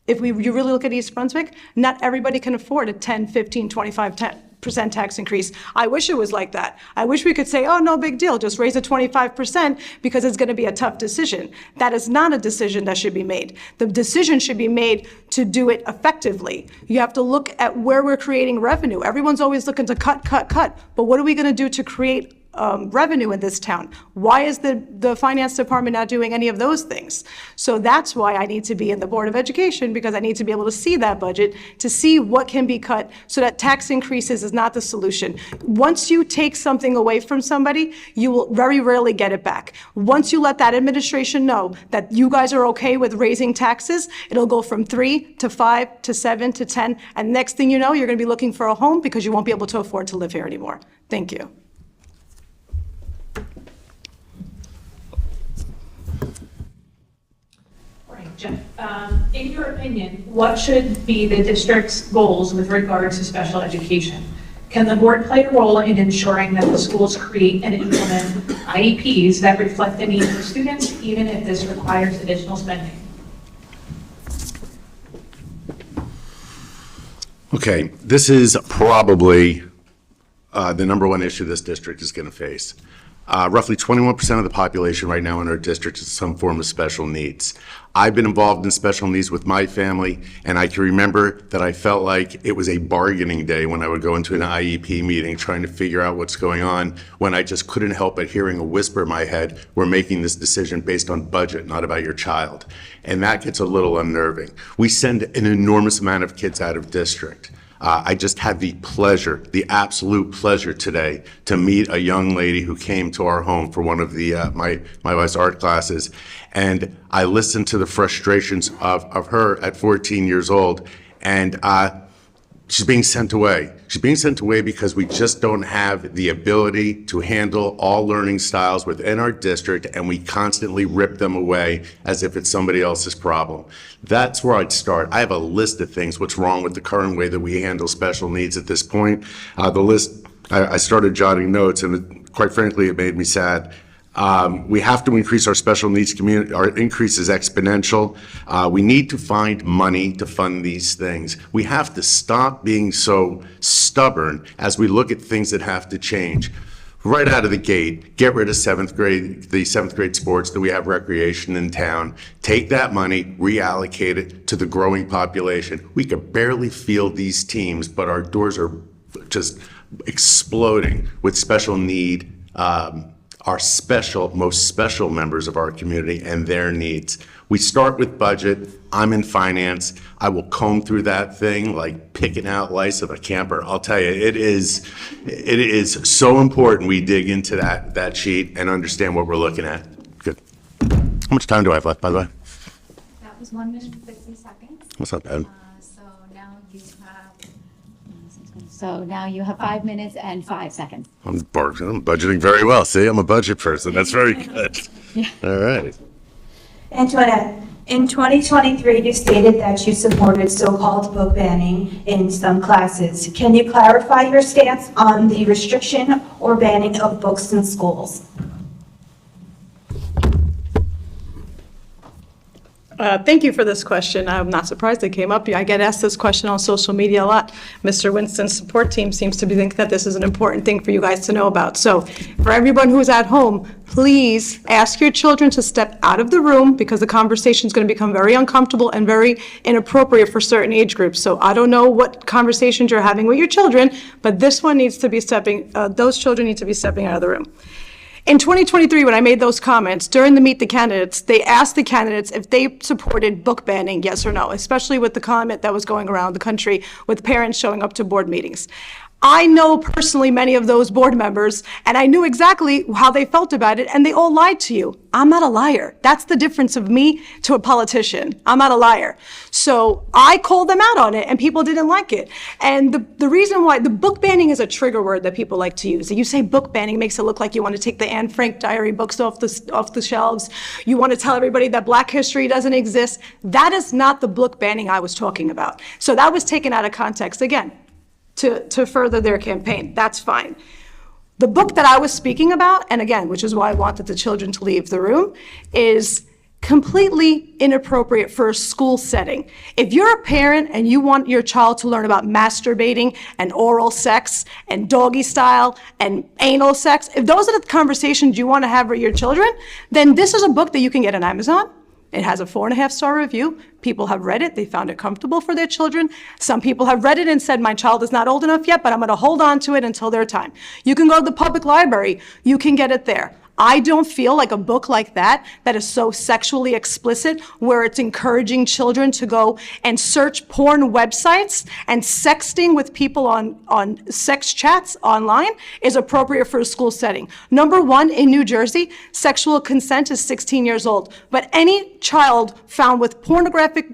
Speaker 13: if you really look at East Brunswick, not everybody can afford a 10, 15, 25% tax increase. I wish it was like that. I wish we could say, oh, no big deal, just raise it 25% because it's going to be a tough decision. That is not a decision that should be made. The decision should be made to do it effectively. You have to look at where we're creating revenue. Everyone's always looking to cut, but what are we going to do to create revenue in this town? Why is the finance department not doing any of those things? So that's why I need to be in the Board of Education, because I need to be able to see that budget, to see what can be cut, so that tax increases is not the solution. Once you take something away from somebody, you will very rarely get it back. Once you let that administration know that you guys are okay with raising taxes, it'll go from 3 to 5 to 7 to 10, and next thing you know, you're going to be looking for a home because you won't be able to afford to live here anymore. Thank you.
Speaker 15: Jeff, in your opinion, what should be the district's goals with regard to special education? Can the board play a role in ensuring that the schools create and implement IEPs that reflect the needs of students, even if this requires additional spending?
Speaker 14: Okay, this is probably the number one issue this district is going to face. Roughly 21% of the population right now in our district has some form of special needs. I've been involved in special needs with my family, and I can remember that I felt like it was a bargaining day when I would go into an IEP meeting trying to figure out what's going on, when I just couldn't help but hearing a whisper in my head, we're making this decision based on budget, not about your child. And that gets a little unnerving. We send an enormous amount of kids out of district. I just had the pleasure, the absolute pleasure today to meet a young lady who came to our home for one of the my wife's art classes, and I listened to the frustrations of her at 14 years old, and she's being sent away. She's being sent away because we just don't have the ability to handle all learning styles within our district, and we constantly rip them away as if it's somebody else's problem. That's where I'd start. I have a list of things, what's wrong with the current way that we handle special needs at this point. The list, I started jotting notes, and quite frankly, it made me sad. We have to increase our special needs community. Our increase is exponential. We need to find money to fund these things. We have to stop being so stubborn as we look at things that have to change. Right out of the gate, get rid of the seventh grade sports, that we have recreation in town. Take that money, reallocate it to the growing population. We could barely field these teams, but our doors are just exploding with special need, our most special members of our community and their needs. We start with budget. I'm in finance. I will comb through that thing like picking out lice of a camper. I'll tell you, it is so important we dig into that sheet and understand what we're looking at. Good. How much time do I have left, by the way?
Speaker 8: That was 1 minute and 50 seconds.
Speaker 14: That's not bad.
Speaker 8: So now you have So now you have 5 minutes and 5 seconds.
Speaker 14: I'm budgeting very well. See, I'm a budget person. That's very good. All right.
Speaker 16: Antoinette, in 2023, you stated that you supported so-called book banning in some classes. Can you clarify your stance on the restriction or banning of books in schools?
Speaker 13: Thank you for this question. I'm not surprised it came up. I get asked this question on social media a lot. Mr. Winston's support team seems to think that this is an important thing for you guys to know about. So for everyone who's at home, please ask your children to step out of the room because the conversation is going to become very uncomfortable and very inappropriate for certain age groups. So I don't know what conversations you're having with your children, but this one needs to be those children need to be stepping out of the room. In 2023, when I made those comments, during the Meet the Candidates, they asked the candidates if they supported book banning, yes or no, especially with the comment that was going around the country with parents showing up to board meetings. I know personally many of those board members, and I knew exactly how they felt about it, and they all lied to you. I'm not a liar. That's the difference of me to a politician. I'm not a liar. So I called them out on it, and people didn't like it. And the reason why, the book banning is a trigger word that people like to use. You say book banning, it makes it look like you want to take the Anne Frank diary books off the shelves. You want to tell everybody that Black history doesn't exist. That is not the book banning I was talking about. So that was taken out of context. Again, to further their campaign. That's fine. The book that I was speaking about, and again, which is why I wanted the children to leave the room, is completely inappropriate for a school setting. If you're a parent and you want your child to learn about masturbating and oral sex and doggy style and anal sex, if those are the conversations you want to have with your children, then this is a book that you can get on Amazon. It has a 4.5-star review. People have read it. They found it comfortable for their children. Some people have read it and said, my child is not old enough yet, but I'm going to hold on to it until their time. You can go to the public library. You can get it there. I don't feel like a book like that is so sexually explicit, where it's encouraging children to go and search porn websites and sexting with people on sex chats online is appropriate for a school setting. Number one, in New Jersey, sexual consent is 16 years old, but any child found with pornographic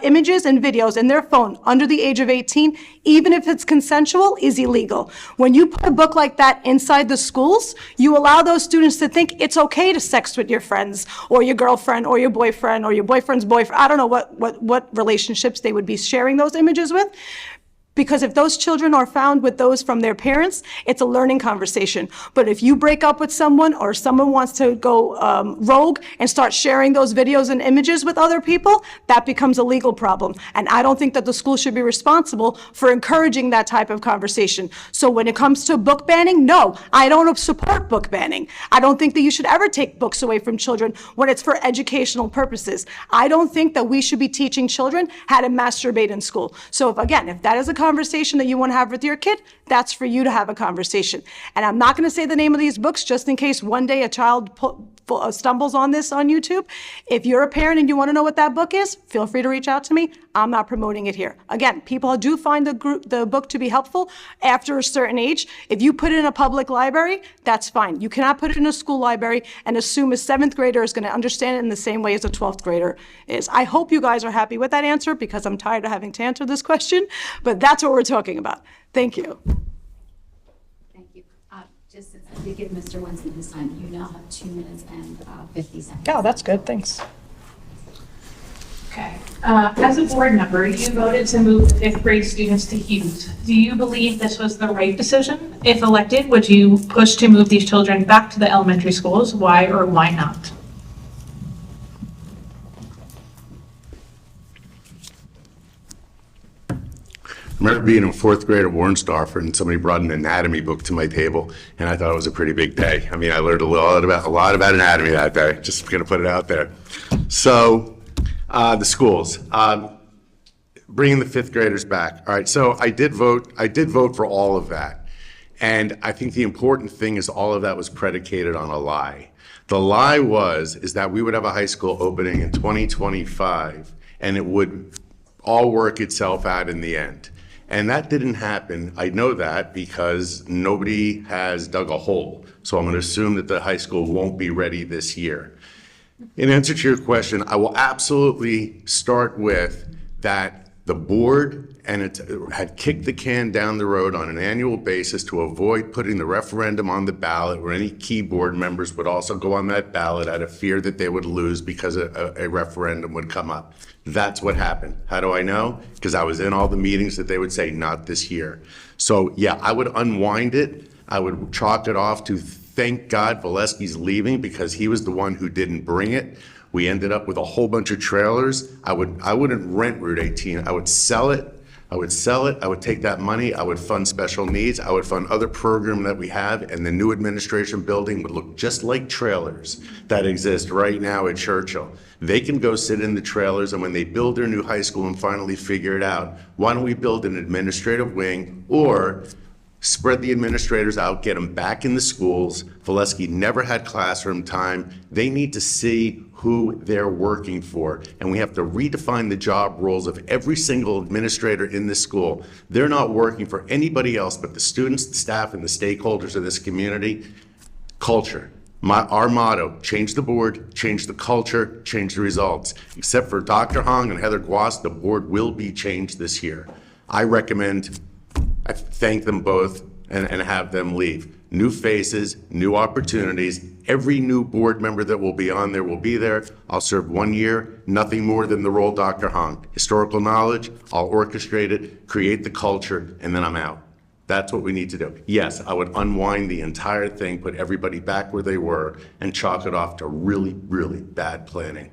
Speaker 13: images and videos in their phone under the age of 18, even if it's consensual, is illegal. When you put a book like that inside the schools, you allow those students to think it's okay to sex with your friends or your girlfriend or your boyfriend's boyfriend. I don't know what relationships they would be sharing those images with. Because if those children are found with those from their parents, it's a learning conversation. But if you break up with someone or someone wants to go rogue and start sharing those videos and images with other people, that becomes a legal problem. And I don't think that the school should be responsible for encouraging that type of conversation. So when it comes to book banning, no, I don't support book banning. I don't think that you should ever take books away from children when it's for educational purposes. I don't think that we should be teaching children how to masturbate in school. So if that is a conversation that you want to have with your kid, that's for you to have a conversation. And I'm not going to say the name of these books just in case one day a child stumbles on this on YouTube. If you're a parent and you want to know what that book is, feel free to reach out to me. I'm not promoting it here. Again, people do find the book to be helpful after a certain age. If you put it in a public library, that's fine. You cannot put it in a school library and assume a 7th grader is going to understand it in the same way as a 12th grader is. I hope you guys are happy with that answer because I'm tired of having to answer this question, but that's what we're talking about. Thank you.
Speaker 8: Thank you. Just since I did give Mr. Winston his time, you now have 2 minutes and 50 seconds.
Speaker 13: Oh, that's good. Thanks.
Speaker 15: Okay. As a board member, you voted to move the 5th grade students to Hughes. Do you believe this was the right decision? If elected, would you push to move these children back to the elementary schools? Why or why not?
Speaker 14: I remember being in 4th grade at Warrensdorf and somebody brought an anatomy book to my table, and I thought it was a pretty big day. I mean, I learned a lot about anatomy that day. Just going to put it out there. So, the schools, bringing the 5th graders back. All right. So I did vote for all of that, and I think the important thing is all of that was predicated on a lie. The lie is that we would have a high school opening in 2025, and it would all work itself out in the end. And that didn't happen. I know that because nobody has dug a hole. So I'm going to assume that the high school won't be ready this year. In answer to your question, I will absolutely start with that the board and it had kicked the can down the road on an annual basis to avoid putting the referendum on the ballot, where any key board members would also go on that ballot out of fear that they would lose because a referendum would come up. That's what happened. How do I know? Because I was in all the meetings that they would say, not this year. So yeah, I would unwind it. I would chalk it off to thank God Valesky's leaving, because he was the one who didn't bring it. We ended up with a whole bunch of trailers. I wouldn't rent Route 18. I would sell it. I would take that money. I would fund special needs. I would fund other programs that we have, and the new administration building would look just like trailers that exist right now at Churchill. They can go sit in the trailers, and when they build their new high school and finally figure it out, why don't we build an administrative wing, or spread the administrators out, get them back in the schools. Valesky never had classroom time. They need to see who they're working for, and we have to redefine the job roles of every single administrator in this school. They're not working for anybody else but the students, the staff, and the stakeholders of this community. Culture. Our motto: change the board, change the culture, change the results. Except for Dr. Hong and Heather Guas, the board will be changed this year. I thank them both and have them leave. New faces, new opportunities. Every new board member that will be on there will be there. I'll serve 1 year, nothing more than the role Dr. Hong. Historical knowledge, I'll orchestrate it, create the culture, and then I'm out. That's what we need to do. Yes, I would unwind the entire thing, put everybody back where they were, and chalk it off to really, really bad planning.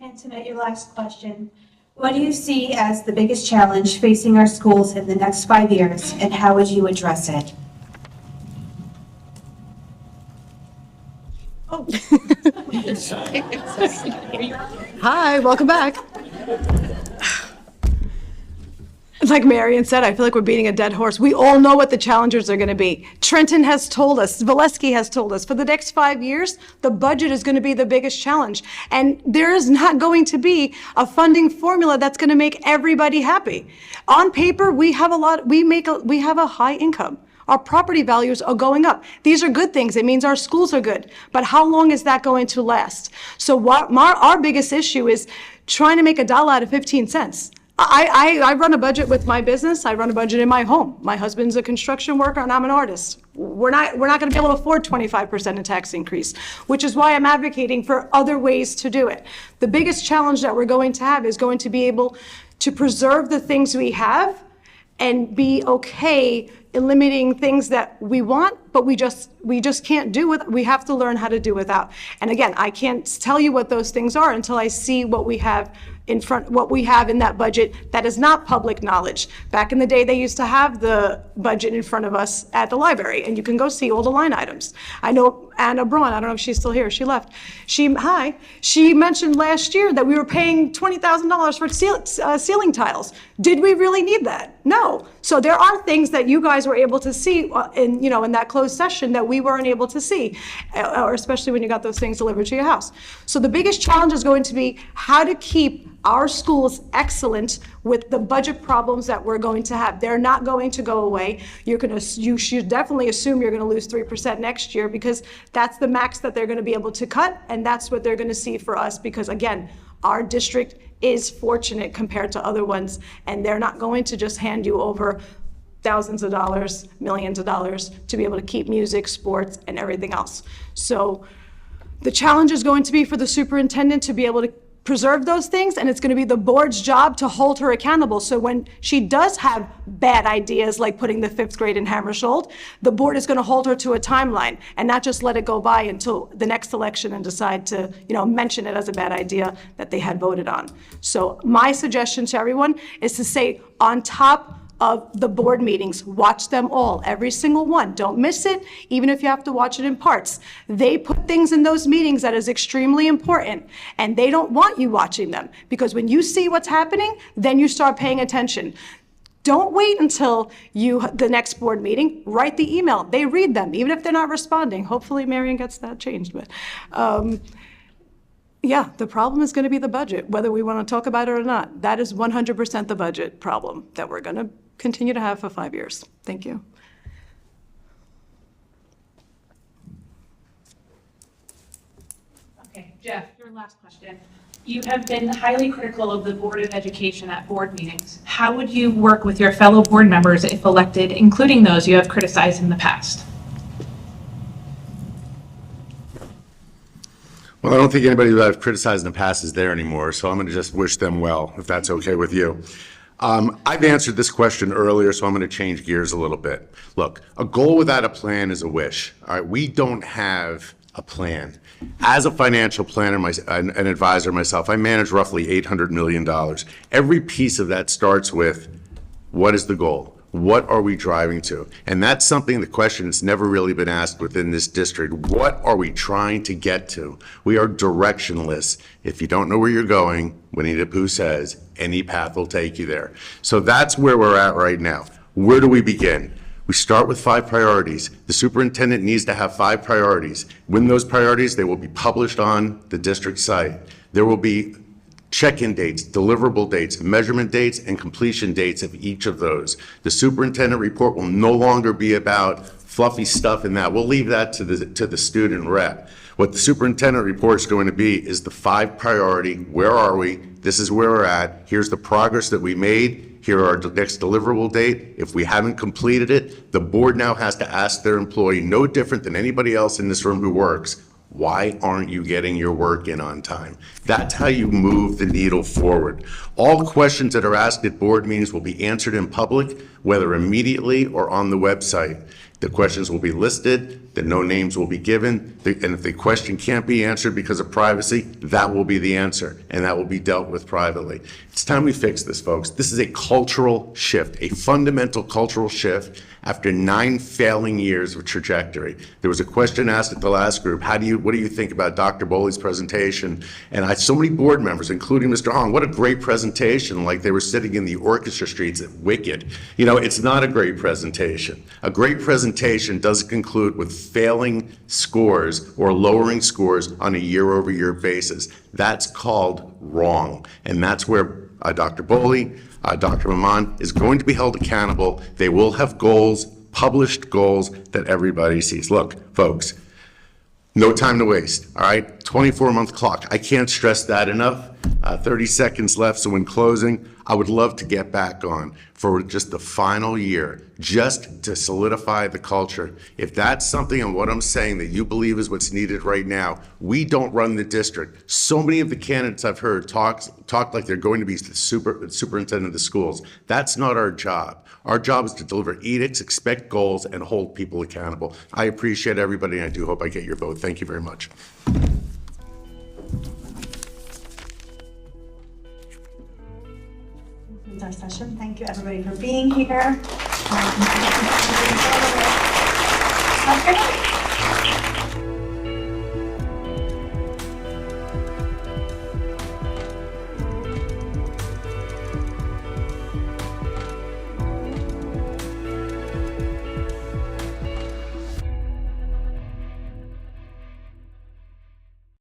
Speaker 16: Antoinette, your last question. What do you see as the biggest challenge facing our schools in the next 5 years, and how would you address it?
Speaker 13: Hi, welcome back. Like Marion said, I feel like we're beating a dead horse. We all know what the challenges are going to be. Trenton has told us, Valesky has told us, for the next 5 years, the budget is going to be the biggest challenge. And there is not going to be a funding formula that's going to make everybody happy. On paper, we have a high income. Our property values are going up. These are good things. It means our schools are good. But how long is that going to last? So our biggest issue is trying to make a dollar out of 15 cents. I run a budget with my business. I run a budget in my home. My husband's a construction worker and I'm an artist. We're not going to be able to afford 25% in tax increase, which is why I'm advocating for other ways to do it. The biggest challenge that we're going to have is going to be able to preserve the things we have and be okay eliminating things that we want, but we just can't do with. We have to learn how to do without. And again, I can't tell you what those things are until I see what we have in front, what we have in that budget that is not public knowledge. Back in the day, they used to have the budget in front of us at the library, and you can go see all the line items. I know Anna Braun, I don't know if she's still here, she left. She mentioned last year that we were paying $20,000 for ceiling tiles. Did we really need that? No. So there are things that you guys were able to see in that closed session that we weren't able to see, or especially when you got those things delivered to your house. So the biggest challenge is going to be how to keep our schools excellent with the budget problems that we're going to have. They're not going to go away. You should definitely assume you're going to lose 3% next year, because that's the max that they're going to be able to cut, and that's what they're going to see for us, because again, our district is fortunate compared to other ones, and they're not going to just hand you over thousands of dollars, millions of dollars to be able to keep music, sports, and everything else. So the challenge is going to be for the superintendent to be able to preserve those things, and it's going to be the board's job to hold her accountable. So when she does have bad ideas, like putting the 5th grade in Hammersholt, the board is going to hold her to a timeline and not just let it go by until the next election and decide to, mention it as a bad idea that they had voted on. So my suggestion to everyone is to stay on top of the board meetings. Watch them all, every single one. Don't miss it, even if you have to watch it in parts. They put things in those meetings that is extremely important, and they don't want you watching them, because when you see what's happening, then you start paying attention. Don't wait until the next board meeting. Write the email. They read them, even if they're not responding. Hopefully Marion gets that changed. But yeah, the problem is going to be the budget, whether we want to talk about it or not. That is 100% the budget problem that we're going to continue to have for 5 years. Thank you.
Speaker 15: Okay, Jeff, your last question. You have been highly critical of the Board of Education at board meetings. How would you work with your fellow board members if elected, including those you have criticized in the past?
Speaker 14: Well, I don't think anybody that I've criticized in the past is there anymore, so I'm going to just wish them well, if that's okay with you. I've answered this question earlier, so I'm going to change gears a little bit. Look, a goal without a plan is a wish. All right, we don't have a plan. As a financial planner, an advisor myself, I manage roughly $800 million. Every piece of that starts with, what is the goal? What are we driving to? And that's something, the question that's never really been asked within this district. What are we trying to get to? We are directionless. If you don't know where you're going, Winnie the Pooh says, any path will take you there. So that's where we're at right now. Where do we begin? We start with 5 priorities. The superintendent needs to have 5 priorities. When those priorities, they will be published on the district site. There will be check-in dates, deliverable dates, measurement dates, and completion dates of each of those. The superintendent report will no longer be about fluffy stuff in that. We'll leave that to the student rep. What the superintendent report is going to be is the 5 priority, where are we? This is where we're at. Here's the progress that we made. Here are our next deliverable date. If we haven't completed it, the board now has to ask their employee, no different than anybody else in this room who works, why aren't you getting your work in on time? That's how you move the needle forward. All questions that are asked at board meetings will be answered in public, whether immediately or on the website. The questions will be listed, that no names will be given, and if the question can't be answered because of privacy, that will be the answer, and that will be dealt with privately. It's time we fix this, folks. This is a cultural shift, a fundamental cultural shift after 9 failing years of trajectory. There was a question asked at the last group, what do you think about Dr. Boley's presentation? And I had so many board members, including Mr. Hong, what a great presentation, like they were sitting in the orchestra streets at Wicked. You know, it's not a great presentation. A great presentation doesn't conclude with failing scores or lowering scores on a year-over-year basis. That's called wrong. And that's where Dr. Boley, Dr. Maman is going to be held accountable. They will have goals, published goals that everybody sees. Look, folks, no time to waste, all right? 24-month clock. I can't stress that enough. 30 seconds left, so in closing, I would love to get back on for just the final year, just to solidify the culture. If that's something and what I'm saying that you believe is what's needed right now, we don't run the district. So many of the candidates I've heard talk like they're going to be the superintendent of the schools. That's not our job. Our job is to deliver edicts, expect goals, and hold people accountable. I appreciate everybody, and I do hope I get your vote. Thank you very much.
Speaker 1: Our session. Thank you, everybody, for being here.